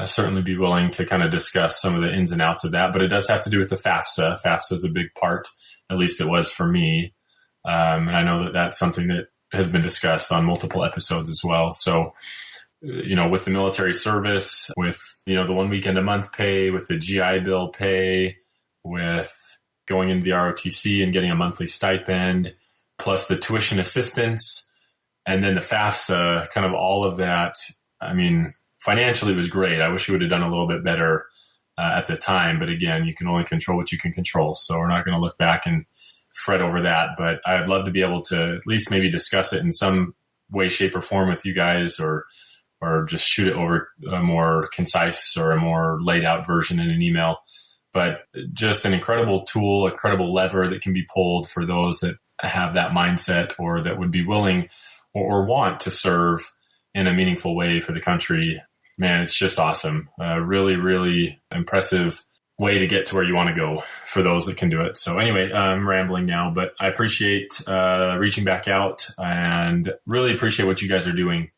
Certainly be willing to kind of discuss some of the ins and outs of that, but it does have to do with the FAFSA. FAFSA is a big part, at least it was for me. And I know that that's something that has been discussed on multiple episodes as well. So, with the military service, with, the 1 weekend a month pay, with the GI Bill pay, with going into the ROTC and getting a monthly stipend, plus the tuition assistance, and then the FAFSA, kind of all of that. I mean, financially, it was great. I wish we would have done a little bit better at the time. But again, you can only control what you can control. So we're not going to look back and fret over that. But I'd love to be able to at least maybe discuss it in some way, shape, or form with you guys, or just shoot it over a more concise or a more laid out version in an email. But just an incredible tool, a incredible lever that can be pulled for those that have that mindset or that would be willing or want to serve in a meaningful way for the country. Man, it's just awesome. Really, really impressive way to get to where you want to go for those that can do it. So anyway, I'm rambling now, but I appreciate reaching back out and really appreciate what you guys are doing.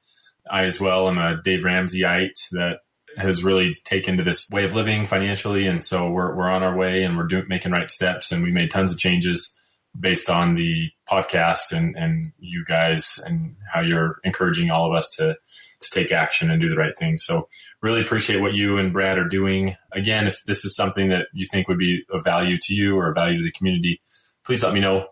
I as well am a Dave Ramseyite that has really taken to this way of living financially. And so we're on our way and we're making right steps, and we made tons of changes based on the podcast and you guys and how you're encouraging all of us to take action and do the right thing. So really appreciate what you and Brad are doing. Again, if this is something that you think would be of value to you or of value to the community, please let me know.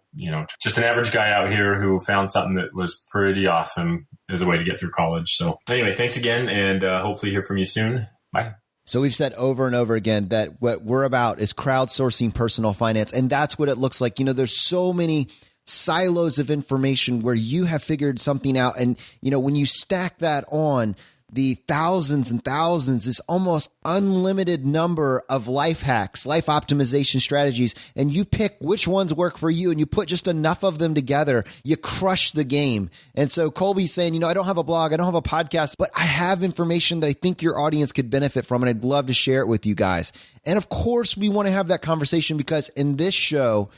Just an average guy out here who found something that was pretty awesome as a way to get through college. So anyway, thanks again, and hopefully hear from you soon. Bye. So we've said over and over again that what we're about is crowdsourcing personal finance. And that's what it looks like. There's so many silos of information where you have figured something out. And, when you stack that on the thousands and thousands, this almost unlimited number of life hacks, life optimization strategies, and you pick which ones work for you and you put just enough of them together, you crush the game. And so Colby's saying, I don't have a blog, I don't have a podcast, but I have information that I think your audience could benefit from, and I'd love to share it with you guys. And of course, we want to have that conversation because in this show,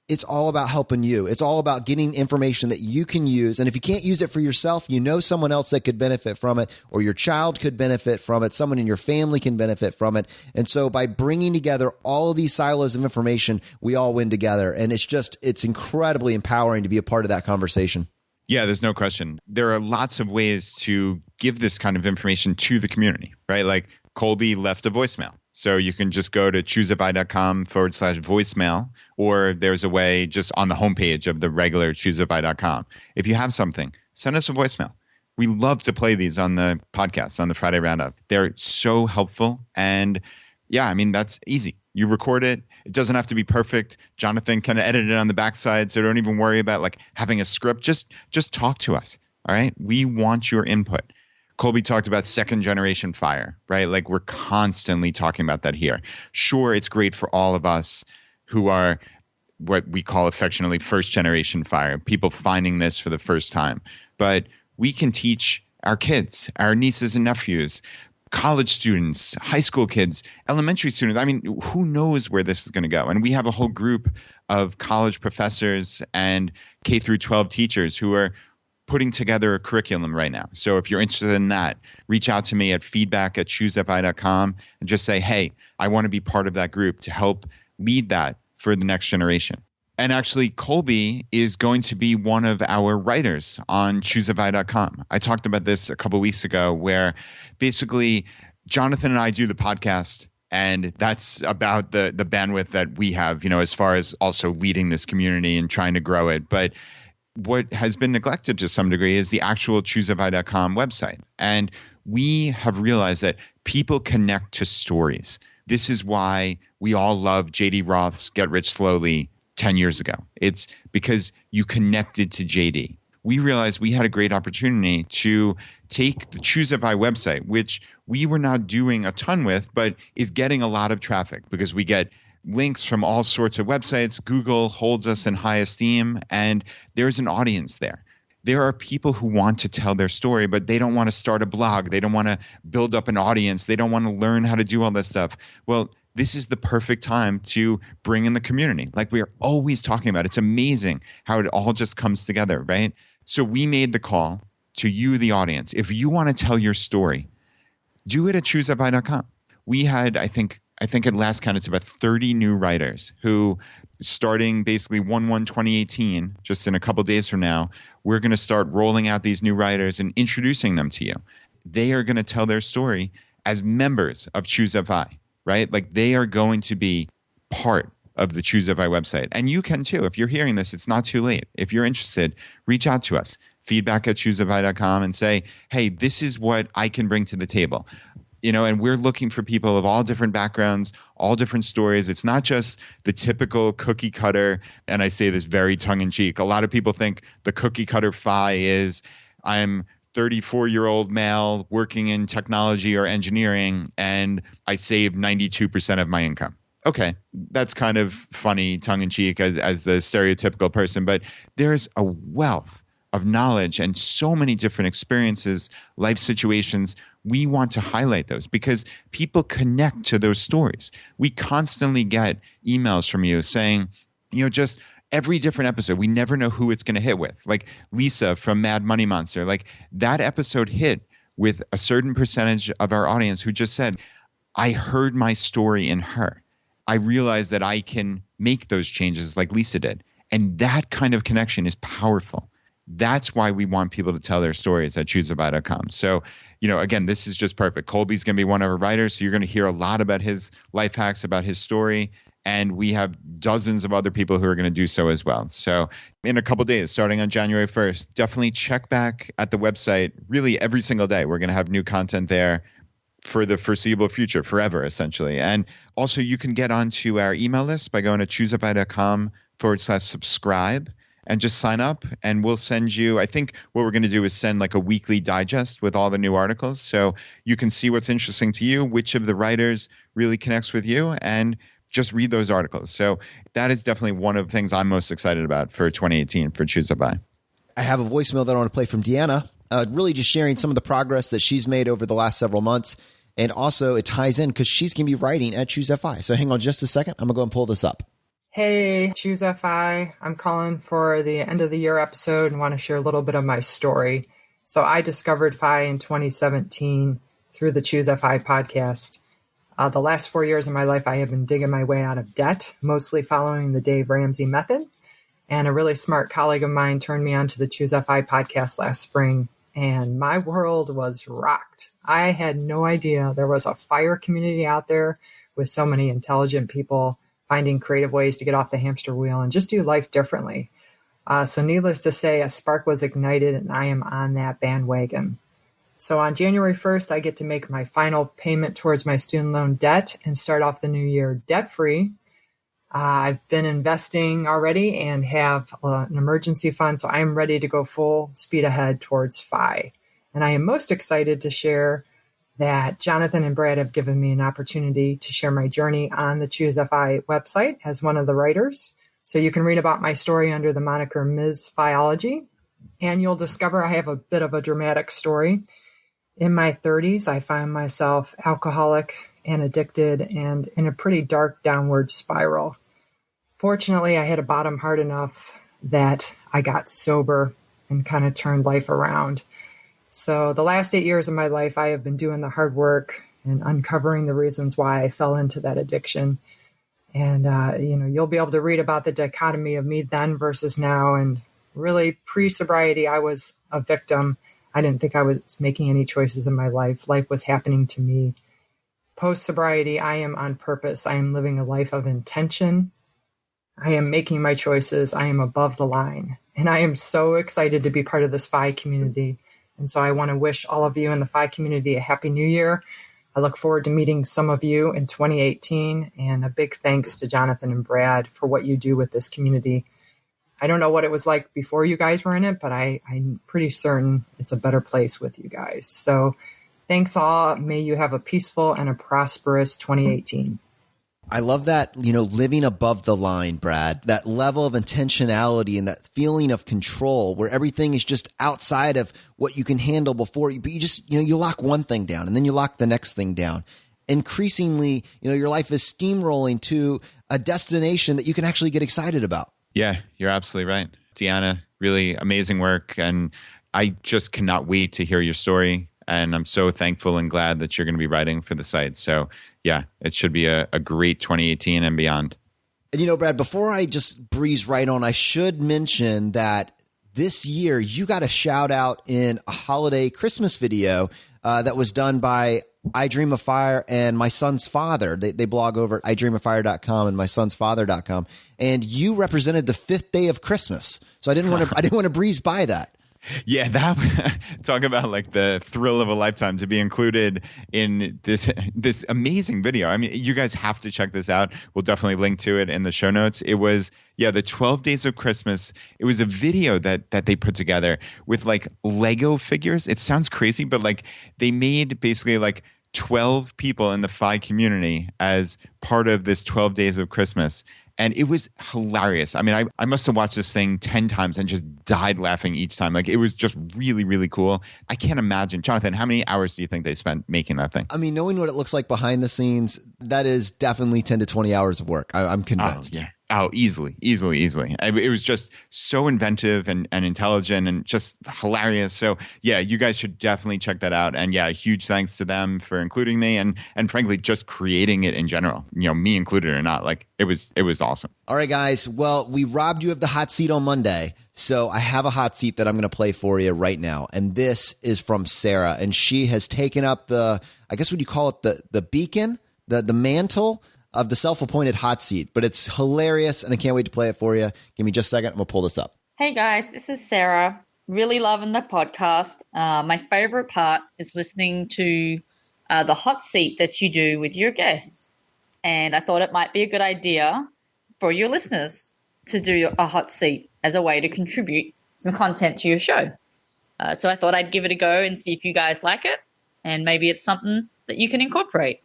it's all about helping you. It's all about getting information that you can use. And if you can't use it for yourself, someone else that could benefit from it, or your child could benefit from it. Someone in your family can benefit from it. And so by bringing together all of these silos of information, we all win together. And it's incredibly empowering to be a part of that conversation. Yeah, there's no question. There are lots of ways to give this kind of information to the community, right? Like Colby left a voicemail. So you can just go to ChooseFI.com/voicemail, or there's a way just on the homepage of the regular ChooseFI.com. If you have something, send us a voicemail. We love to play these on the podcast, on the Friday Roundup. They're so helpful. And yeah, I mean, that's easy. You record it. It doesn't have to be perfect. Jonathan can edit it on the backside, so don't even worry about like having a script. Just talk to us, all right? We want your input. Colby talked about second generation fire, right? Like we're constantly talking about that here. Sure, it's great for all of us who are what we call affectionately first generation fire, people finding this for the first time. But we can teach our kids, our nieces and nephews, college students, high school kids, elementary students. I mean, who knows where this is going to go? And we have a whole group of college professors and K through 12 teachers who are putting together a curriculum right now. So if you're interested in that, reach out to me at feedback@ChooseFI.com and just say, hey, I want to be part of that group to help lead that for the next generation. And actually, Colby is going to be one of our writers on ChooseFI.com. I talked about this a couple of weeks ago where basically Jonathan and I do the podcast, and that's about the bandwidth that we have, as far as also leading this community and trying to grow it. But what has been neglected to some degree is the actual ChooseFI.com website. And we have realized that people connect to stories. This is why we all love J.D. Roth's Get Rich Slowly 10 years ago. It's because you connected to JD. We realized we had a great opportunity to take the ChooseFI website, which we were not doing a ton with, but is getting a lot of traffic because we get links from all sorts of websites. Google holds us in high esteem, and there's an audience there. There are people who want to tell their story, but they don't want to start a blog. They don't want to build up an audience. They don't want to learn how to do all this stuff. Well, this is the perfect time to bring in the community. Like we are always talking about. It's amazing how it all just comes together, right? So we made the call to you, the audience. If you want to tell your story, do it at ChooseFI.com. We had, I think at last count, it's about 30 new writers who, starting basically 1/1/2018, just in a couple of days from now, we're going to start rolling out these new writers and introducing them to you. They are going to tell their story as members of ChooseFI. Right? Like they are going to be part of the ChooseFI website. And you can too. If you're hearing this, it's not too late. If you're interested, reach out to us, feedback@ChooseFI.com, and say, hey, this is what I can bring to the table. And we're looking for people of all different backgrounds, all different stories. It's not just the typical cookie cutter. And I say this very tongue in cheek. A lot of people think the cookie cutter FI is I'm 34-year-old male working in technology or engineering, and I saved 92% of my income. Okay, that's kind of funny, tongue-in-cheek as the stereotypical person, but there's a wealth of knowledge and so many different experiences, life situations. We want to highlight those because people connect to those stories. We constantly get emails from you saying, just every different episode, we never know who it's going to hit with. Like Lisa from Mad Money Monster, like that episode hit with a certain percentage of our audience who just said, I heard my story in her. I realized that I can make those changes like Lisa did. And that kind of connection is powerful. That's why we want people to tell their stories at ChooseFI.com. So, again, this is just perfect. Colby's going to be one of our writers. So you're going to hear a lot about his life hacks, about his story. And we have dozens of other people who are going to do so as well. So in a couple of days, starting on January 1st, definitely check back at the website really every single day. We're going to have new content there for the foreseeable future, forever, essentially. And also you can get onto our email list by going to ChooseFI.com/subscribe and just sign up. And we'll send you, I think what we're going to do is send like a weekly digest with all the new articles. So you can see what's interesting to you, which of the writers really connects with you, and just read those articles. So that is definitely one of the things I'm most excited about for 2018 for ChooseFI. I have a voicemail that I want to play from Deanna, really just sharing some of the progress that she's made over the last several months. And also it ties in because she's going to be writing at ChooseFI. So hang on just a second. I'm going to go and pull this up. Hey, ChooseFI. I'm calling for the end of the year episode and want to share a little bit of my story. So I discovered FI in 2017 through the ChooseFI podcast. The last 4 years of my life, I have been digging my way out of debt, mostly following the Dave Ramsey method. And a really smart colleague of mine turned me on to the ChooseFI podcast last spring. and my world was rocked. I had no idea there was a fire community out there with so many intelligent people finding creative ways to get off the hamster wheel and just do life differently. So needless to say, a spark was ignited, and I am on that bandwagon. So on January 1st, I get to make my final payment towards my student loan debt and start off the new year debt-free. I've been investing already and have an emergency fund, so I'm ready to go full speed ahead towards FI. And I am most excited to share that Jonathan and Brad have given me an opportunity to share my journey on the ChooseFI website as one of the writers. So you can read about my story under the moniker Ms. Fiology, and you'll discover I have a bit of a dramatic story. In my 30s, I found myself alcoholic and addicted and in a pretty dark downward spiral. Fortunately, I hit a bottom hard enough that I got sober and kind of turned life around. So the last 8 years of my life, I have been doing the hard work and uncovering the reasons why I fell into that addiction. And, you'll be able to read about the dichotomy of me then versus now. And really, pre-sobriety, I was a victim. I didn't think I was making any choices in my life. Life was happening to me. Post-sobriety, I am on purpose. I am living a life of intention. I am making my choices. I am above the line. And I am so excited to be part of this FI community. And so I want to wish all of you in the FI community a happy new year. I look forward to meeting some of you in 2018. And a big thanks to Jonathan and Brad for what you do with this community. I don't know what it was like before you guys were in it, but I'm pretty certain it's a better place with you guys. So thanks all. May you have a peaceful and a prosperous 2018. I love that, living above the line, Brad, that level of intentionality and that feeling of control where everything is just outside of what you can handle before you, but you just, you lock one thing down and then you lock the next thing down. Increasingly, your life is steamrolling to a destination that you can actually get excited about. Yeah, you're absolutely right. Deanna, really amazing work. And I just cannot wait to hear your story. And I'm so thankful and glad that you're going to be writing for the site. So yeah, it should be a great 2018 and beyond. And Brad, before I just breeze right on, I should mention that this year you got a shout out in a holiday Christmas video that was done by I Dream of Fire and my son's father. They blog over at idreamoffire.com and mysonsfather.com. And you represented the fifth day of Christmas. So I didn't want to breeze by that. Yeah, that talk about like the thrill of a lifetime to be included in this amazing video. I mean, you guys have to check this out. We'll definitely link to it in the show notes. It was, the 12 Days of Christmas. It was a video that they put together with like Lego figures. It sounds crazy, but like they made basically like 12 people in the FI community as part of this 12 Days of Christmas. And it was hilarious. I mean, I must have watched this thing 10 times and just died laughing each time. Like, it was just really, really cool. I can't imagine. Jonathan, how many hours do you think they spent making that thing? I mean, knowing what it looks like behind the scenes, that is definitely 10 to 20 hours of work. I'm convinced. Oh, yeah. Oh, easily. It was just so inventive and intelligent and just hilarious. So yeah, you guys should definitely check that out. And yeah, huge thanks to them for including me and frankly, just creating it in general, me included or not. Like it was awesome. All right, guys. Well, we robbed you of the hot seat on Monday. So I have a hot seat that I'm going to play for you right now. And this is from Sarah. And she has taken up I guess what you call it, the beacon, the mantle of the self-appointed hot seat, but it's hilarious and I can't wait to play it for you. Give me just a second and we'll pull this up. Hey guys, this is Sarah. Really loving the podcast. My favorite part is listening to the hot seat that you do with your guests. And I thought it might be a good idea for your listeners to do a hot seat as a way to contribute some content to your show. So I thought I'd give it a go and see if you guys like it. And maybe it's something that you can incorporate.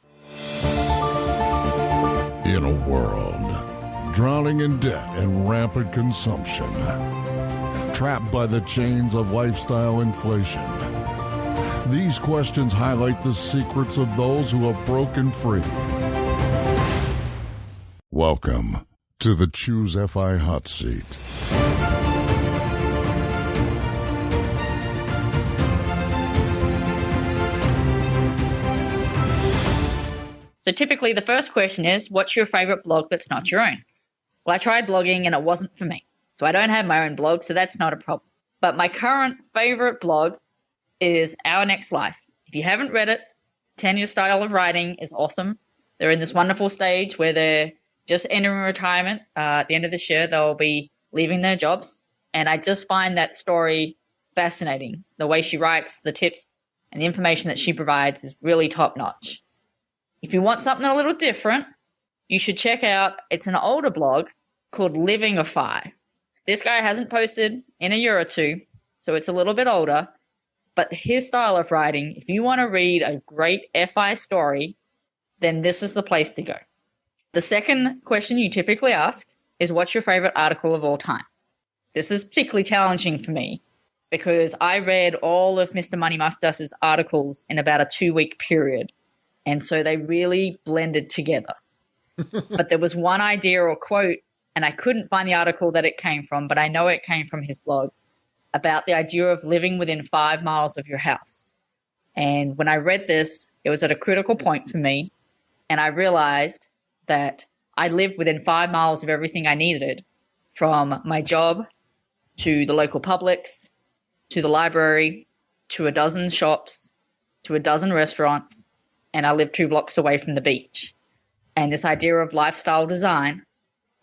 In a world drowning in debt and rampant consumption, trapped by the chains of lifestyle inflation, these questions highlight the secrets of those who have broken free. Welcome to the ChooseFI Hot Seat. So typically the first question is, what's your favorite blog that's not your own? Well, I tried blogging and it wasn't for me. So I don't have my own blog, so that's not a problem. But my current favorite blog is Our Next Life. If you haven't read it, Tanya's style of writing is awesome. They're in this wonderful stage where they're just entering retirement. At the end of this year, they'll be leaving their jobs. And I just find that story fascinating. The way she writes, the tips, and the information that she provides is really top-notch. If you want something a little different, you should check out, it's an older blog called Livingify. This guy hasn't posted in a year or two, so it's a little bit older. But his style of writing, if you want to read a great FI story, then this is the place to go. The second question you typically ask is, what's your favorite article of all time? This is particularly challenging for me because I read all of Mr. Money Mustache's articles in about a 2-week period. And so they really blended together. But there was one idea or quote, and I couldn't find the article that it came from, but I know it came from his blog, about the idea of living within 5 miles of your house. And when I read this, it was at a critical point for me. And I realized that I lived within 5 miles of everything I needed, from my job to the local Publix, to the library, to a dozen shops, to a dozen restaurants, and I lived 2 blocks away from the beach. And this idea of lifestyle design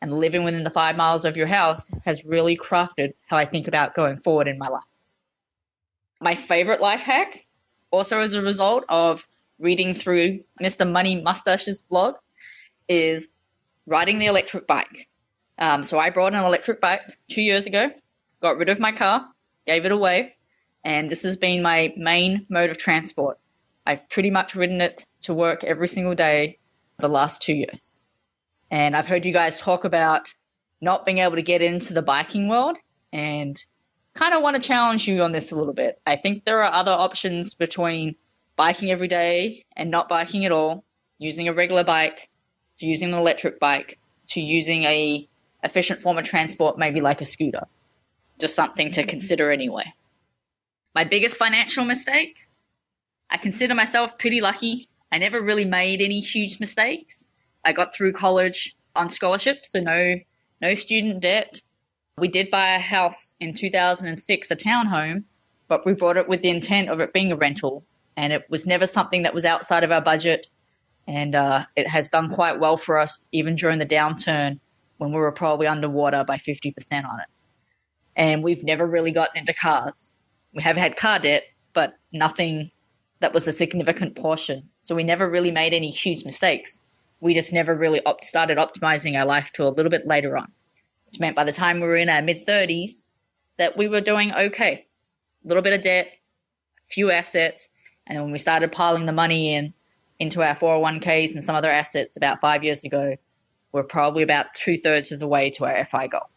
and living within the 5 miles of your house has really crafted how I think about going forward in my life. My favorite life hack, also as a result of reading through Mr. Money Mustache's blog, is riding the electric bike. So I brought an electric bike 2 years ago, got rid of my car, gave it away, and this has been my main mode of transport. I've pretty much ridden it to work every single day the last 2 years. And I've heard you guys talk about not being able to get into the biking world, and kind of want to challenge you on this a little bit. I think there are other options between biking every day and not biking at all, using a regular bike, to using an electric bike, to using a efficient form of transport, maybe like a scooter. Just something to consider anyway. My biggest financial mistake, I consider myself pretty lucky. I never really made any huge mistakes. I got through college on scholarship, so no student debt. We did buy a house in 2006, a townhome, but we bought it with the intent of it being a rental, and it was never something that was outside of our budget, and it has done quite well for us even during the downturn when we were probably underwater by 50% on it. And we've never really gotten into cars. We have had car debt, but nothing that was a significant portion. So we never really made any huge mistakes. We just never really started optimizing our life till a little bit later on, which meant by the time we were in our mid-30s that we were doing okay. A little bit of debt, a few assets, and when we started piling the money into our 401ks and some other assets about 5 years ago, we're probably about 2/3 of the way to our FI goal.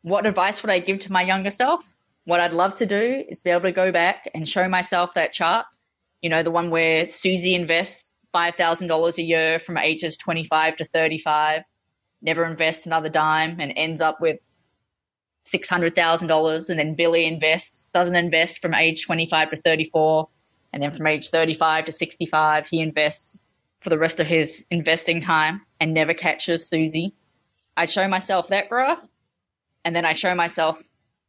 What advice would I give to my younger self? What I'd love to do is be able to go back and show myself that chart, the one where Susie invests $5,000 a year from ages 25 to 35, never invests another dime, and ends up with $600,000. And then Billy doesn't invest from age 25 to 34. And then from age 35 to 65, he invests for the rest of his investing time and never catches Susie. I'd show myself that graph. And then I show myself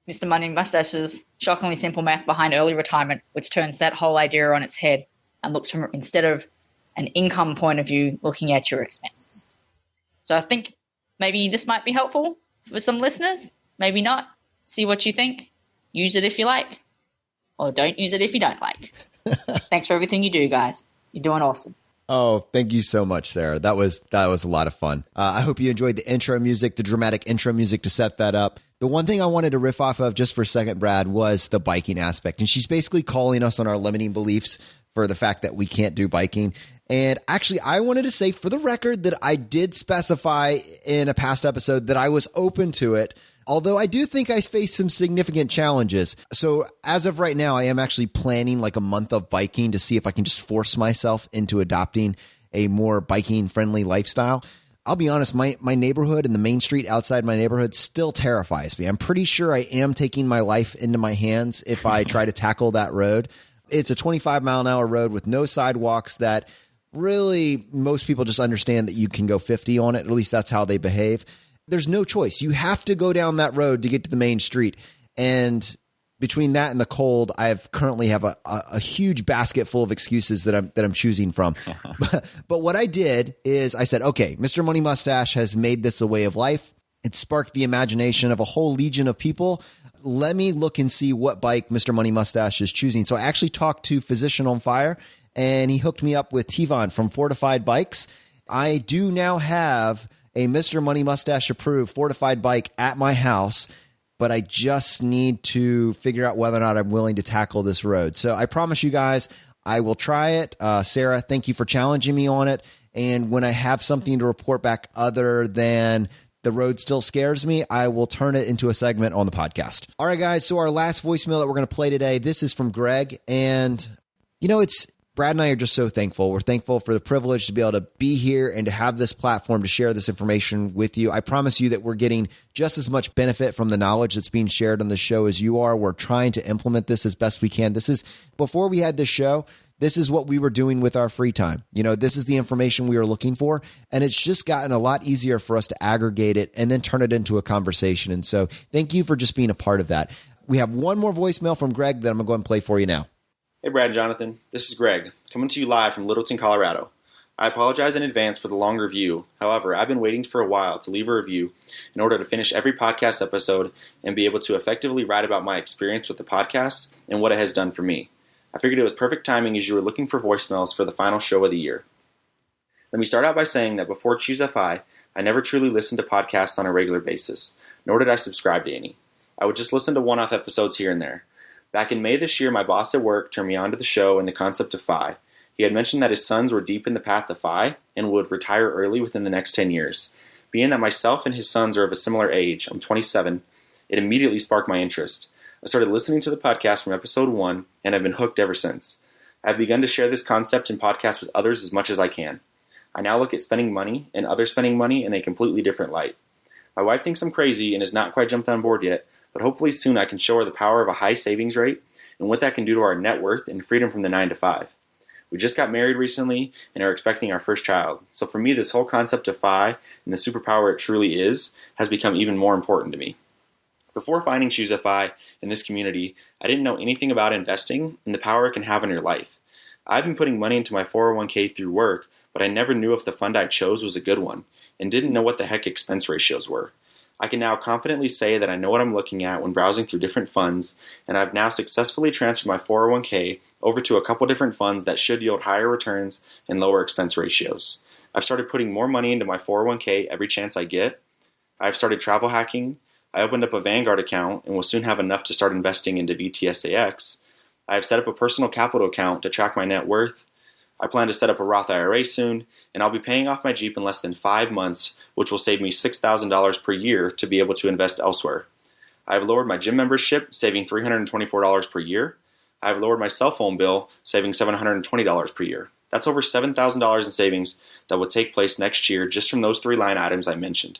Mr. Money Mustache's shockingly simple math behind early retirement, which turns that whole idea on its head and looks from, instead of an income point of view, looking at your expenses. So I think maybe this might be helpful for some listeners. Maybe not. See what you think. Use it if you like, or don't use it if you don't like. Thanks for everything you do, guys. You're doing awesome. Oh, thank you so much, Sarah. That was a lot of fun. I hope you enjoyed the intro music, the dramatic intro music to set that up. The one thing I wanted to riff off of just for a second, Brad, was the biking aspect. And she's basically calling us on our limiting beliefs for the fact that we can't do biking. And actually, I wanted to say for the record that I did specify in a past episode that I was open to it, although I do think I faced some significant challenges. So as of right now, I am actually planning like a month of biking to see if I can just force myself into adopting a more biking friendly lifestyle. I'll be honest, my neighborhood and the main street outside my neighborhood still terrifies me. I'm pretty sure I am taking my life into my hands if I try to tackle that road. It's a 25-mile-an-hour road with no sidewalks that really most people just understand that you can go 50 on it. At least that's how they behave. There's no choice. You have to go down that road to get to the main street. And between that and the cold, I currently have a huge basket full of excuses that I'm choosing from. But what I did is I said, okay, Mr. Money Mustache has made this a way of life. It sparked the imagination of a whole legion of people. Let me look and see what bike Mr. Money Mustache is choosing. So I actually talked to Physician on Fire, and he hooked me up with Tivon from Fortified Bikes. I do now have a Mr. Money Mustache approved Fortified bike at my house, but I just need to figure out whether or not I'm willing to tackle this road. So I promise you guys, I will try it. Sarah, thank you for challenging me on it. And when I have something to report back other than the road still scares me, I will turn it into a segment on the podcast. All right, guys. So our last voicemail that we're going to play today, this is from Greg. And, Brad and I are just so thankful. We're thankful for the privilege to be able to be here and to have this platform to share this information with you. I promise you that we're getting just as much benefit from the knowledge that's being shared on the show as you are. We're trying to implement this as best we can. Before we had this show, this is what we were doing with our free time. This is the information we were looking for. And it's just gotten a lot easier for us to aggregate it and then turn it into a conversation. And so thank you for just being a part of that. We have one more voicemail from Greg that I'm going to go ahead and play for you now. Hey Brad and Jonathan, this is Greg, coming to you live from Littleton, Colorado. I apologize in advance for the long review. However, I've been waiting for a while to leave a review in order to finish every podcast episode and be able to effectively write about my experience with the podcast and what it has done for me. I figured it was perfect timing as you were looking for voicemails for the final show of the year. Let me start out by saying that before ChooseFI, I never truly listened to podcasts on a regular basis, nor did I subscribe to any. I would just listen to one-off episodes here and there. Back in May this year, my boss at work turned me on to the show and the concept of FI. He had mentioned that his sons were deep in the path of FI and would retire early within the next 10 years. Being that myself and his sons are of a similar age, I'm 27, it immediately sparked my interest. I started listening to the podcast from episode 1 and have been hooked ever since. I've begun to share this concept and podcast with others as much as I can. I now look at spending money and other spending money in a completely different light. My wife thinks I'm crazy and has not quite jumped on board yet, but hopefully soon I can show her the power of a high savings rate and what that can do to our net worth and freedom from the 9 to 5. We just got married recently and are expecting our first child. So for me, this whole concept of FI and the superpower it truly is has become even more important to me. Before finding ChooseFI in this community, I didn't know anything about investing and the power it can have on your life. I've been putting money into my 401k through work, but I never knew if the fund I chose was a good one and didn't know what the heck expense ratios were. I can now confidently say that I know what I'm looking at when browsing through different funds, and I've now successfully transferred my 401k over to a couple different funds that should yield higher returns and lower expense ratios. I've started putting more money into my 401k every chance I get. I've started travel hacking. I opened up a Vanguard account and will soon have enough to start investing into VTSAX. I have set up a personal capital account to track my net worth. I plan to set up a Roth IRA soon, and I'll be paying off my Jeep in less than 5 months, which will save me $6,000 per year to be able to invest elsewhere. I have lowered my gym membership, saving $324 per year. I have lowered my cell phone bill, saving $720 per year. That's over $7,000 in savings that will take place next year just from those 3 line items I mentioned.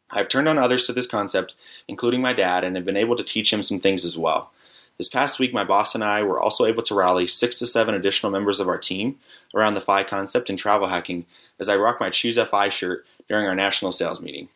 I have turned on others to this concept, including my dad, and have been able to teach him some things as well. This past week, my boss and I were also able to rally 6 to 7 additional members of our team around the FI concept and travel hacking as I rock my ChooseFI shirt during our national sales meeting.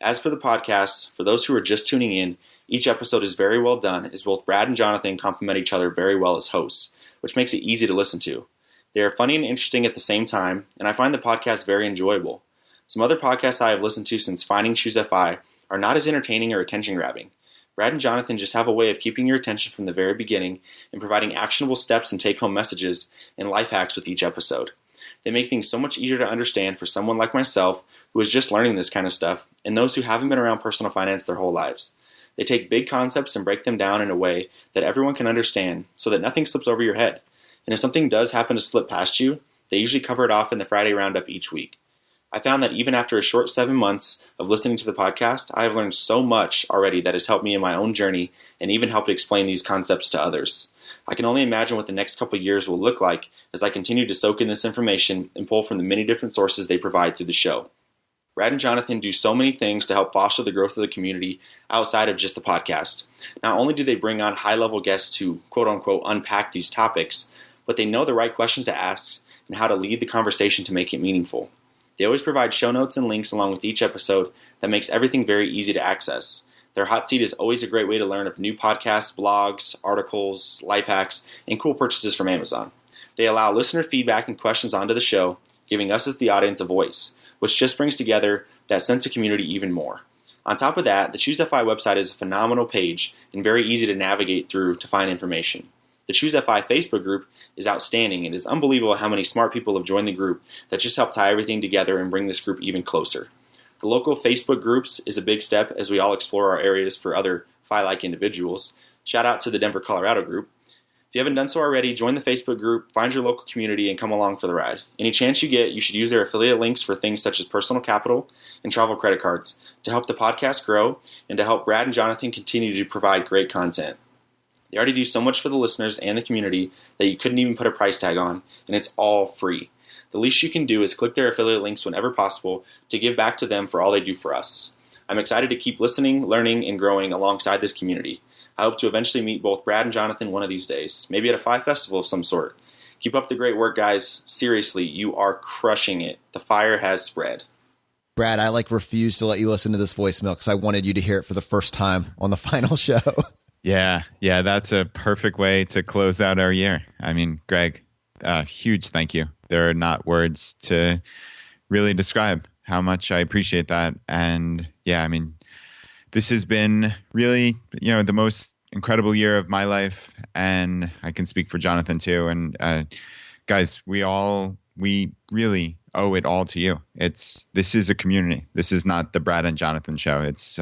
As for the podcast, for those who are just tuning in, each episode is very well done as both Brad and Jonathan complement each other very well as hosts, which makes it easy to listen to. They are funny and interesting at the same time, and I find the podcast very enjoyable. Some other podcasts I have listened to since finding ChooseFI are not as entertaining or attention-grabbing. Brad and Jonathan just have a way of keeping your attention from the very beginning and providing actionable steps and take-home messages and life hacks with each episode. They make things so much easier to understand for someone like myself who is just learning this kind of stuff and those who haven't been around personal finance their whole lives. They take big concepts and break them down in a way that everyone can understand so that nothing slips over your head. And if something does happen to slip past you, they usually cover it off in the Friday roundup each week. I found that even after a short 7 months of listening to the podcast, I have learned so much already that has helped me in my own journey and even helped explain these concepts to others. I can only imagine what the next couple years will look like as I continue to soak in this information and pull from the many different sources they provide through the show. Brad and Jonathan do so many things to help foster the growth of the community outside of just the podcast. Not only do they bring on high-level guests to quote-unquote unpack these topics, but they know the right questions to ask and how to lead the conversation to make it meaningful. They always provide show notes and links along with each episode that makes everything very easy to access. Their hot seat is always a great way to learn of new podcasts, blogs, articles, life hacks, and cool purchases from Amazon. They allow listener feedback and questions onto the show, giving us as the audience a voice, which just brings together that sense of community even more. On top of that, the ChooseFI website is a phenomenal page and very easy to navigate through to find information. The ChooseFI Facebook group is outstanding, and it is unbelievable how many smart people have joined the group that just help tie everything together and bring this group even closer. The local Facebook groups is a big step as we all explore our areas for other FI-like individuals. Shout out to the Denver, Colorado group. If you haven't done so already, join the Facebook group, find your local community, and come along for the ride. Any chance you get, you should use their affiliate links for things such as personal capital and travel credit cards to help the podcast grow and to help Brad and Jonathan continue to provide great content. They already do so much for the listeners and the community that you couldn't even put a price tag on, and it's all free. The least you can do is click their affiliate links whenever possible to give back to them for all they do for us. I'm excited to keep listening, learning, and growing alongside this community. I hope to eventually meet both Brad and Jonathan one of these days, maybe at a FI festival of some sort. Keep up the great work, guys. Seriously, you are crushing it. The fire has spread. Brad, I refuse to let you listen to this voicemail because I wanted you to hear it for the first time on the final show. Yeah, that's a perfect way to close out our year. I mean, Greg, huge thank you. There are not words to really describe how much I appreciate that. And yeah, I mean, this has been really, the most incredible year of my life. And I can speak for Jonathan too. And guys, we really owe it all to you. This is a community. This is not the Brad and Jonathan show. It's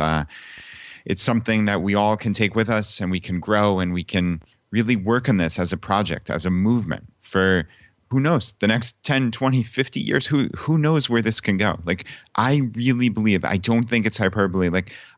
something that we all can take with us, and we can grow, and we can really work on this as a project, as a movement for, who knows, the next 10, 20, 50 years, who knows where this can go. I really believe, I don't think it's hyperbole.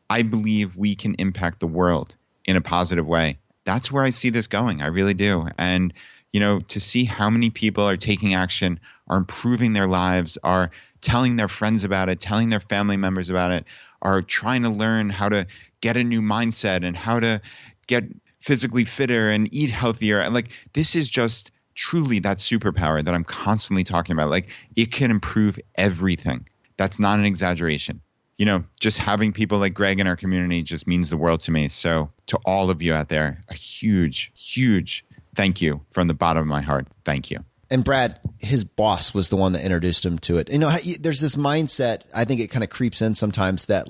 I believe we can impact the world in a positive way. That's where I see this going. I really do. And, to see how many people are taking action, are improving their lives, are telling their friends about it, telling their family members about it, are trying to learn how to get a new mindset and how to get physically fitter and eat healthier. And this is just truly that superpower that I'm constantly talking about. It can improve everything. That's not an exaggeration. Just having people like Greg in our community just means the world to me. So to all of you out there, a huge, huge thank you from the bottom of my heart. Thank you. And Brad, his boss was the one that introduced him to it. There's this mindset, I think it kind of creeps in sometimes, that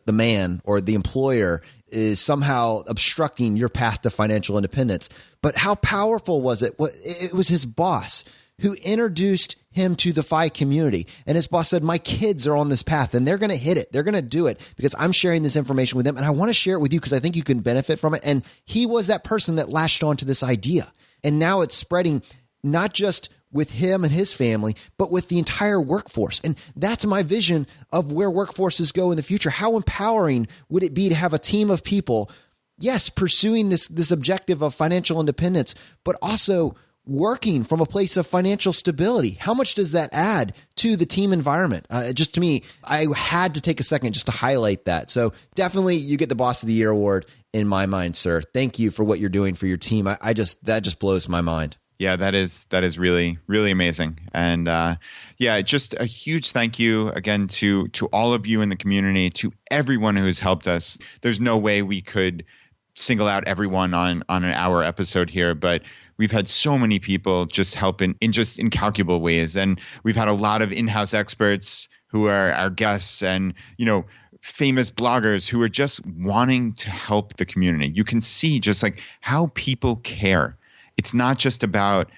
the man or the employer is somehow obstructing your path to financial independence. But how powerful was it? It was his boss who introduced him to the FI community. And his boss said, my kids are on this path and they're going to hit it. They're going to do it because I'm sharing this information with them. And I want to share it with you because I think you can benefit from it. And he was that person that latched on to this idea. And now it's spreading not just with him and his family, but with the entire workforce. And that's my vision of where workforces go in the future. How empowering would it be to have a team of people, yes, pursuing this objective of financial independence, but also working from a place of financial stability? How much does that add to the team environment? Just to me, I had to take a second just to highlight that. So definitely you get the Boss of the Year award in my mind, sir. Thank you for what you're doing for your team. That just blows my mind. Yeah, that is really, really amazing. And just a huge thank you again to all of you in the community, to everyone who's helped us. There's no way we could single out everyone on an hour episode here, but we've had so many people just help in just incalculable ways. And we've had a lot of in-house experts who are our guests and, famous bloggers who are just wanting to help the community. You can see just how people care. It's not just about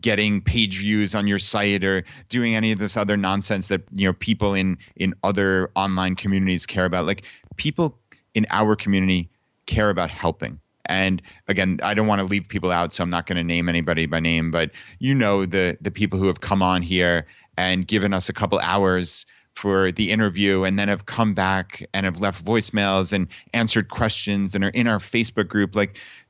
getting page views on your site or doing any of this other nonsense that, people in other online communities care about. People in our community care about helping. And again, I don't want to leave people out, so I'm not going to name anybody by name, but the people who have come on here and given us a couple hours for the interview and then have come back and have left voicemails and answered questions and are in our Facebook group.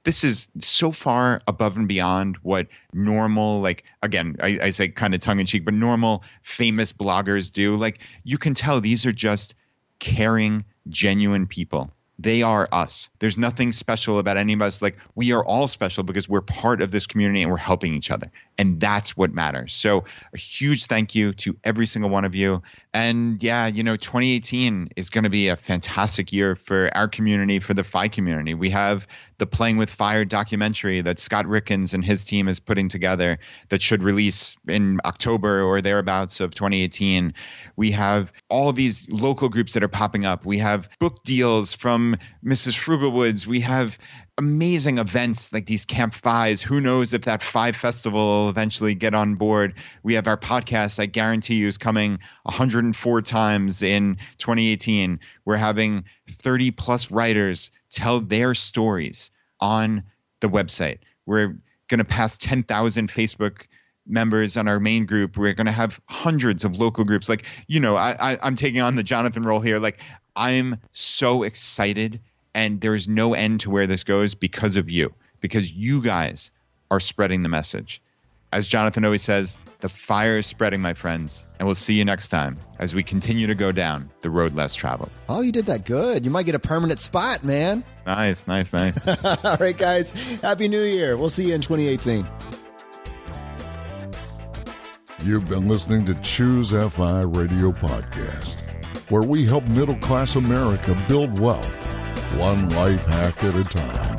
This is so far above and beyond what normal, again, I say kind of tongue in cheek, but normal famous bloggers do. You can tell these are just caring, genuine people. They are us. There's nothing special about any of us. We are all special because we're part of this community and we're helping each other. And that's what matters. So a huge thank you to every single one of you. And yeah, 2018 is going to be a fantastic year for our community, for the FI community. We have the Playing with Fire documentary that Scott Rickens and his team is putting together that should release in October or thereabouts of 2018. We have all these local groups that are popping up. We have book deals from Mrs. Frugalwoods. We have amazing events like these Camp Fives. Who knows if that FI festival will eventually get on board. We have our podcast, I guarantee you, is coming 104 times in 2018. We're having 30 plus writers tell their stories on the website. We're going to pass 10,000 Facebook members on our main group. We're going to have hundreds of local groups. Like, I'm taking on the Jonathan role here. Like, I'm so excited, and there's no end to where this goes because of you, because you guys are spreading the message. As Jonathan always says, the fire is spreading, my friends, and we'll see you next time as we continue to go down the road less traveled. Oh, you did that good. You might get a permanent spot, man. Nice. All right, guys. Happy New Year. We'll see you in 2018. You've been listening to ChooseFI Radio Podcast, where we help middle-class America build wealth, one life hack at a time.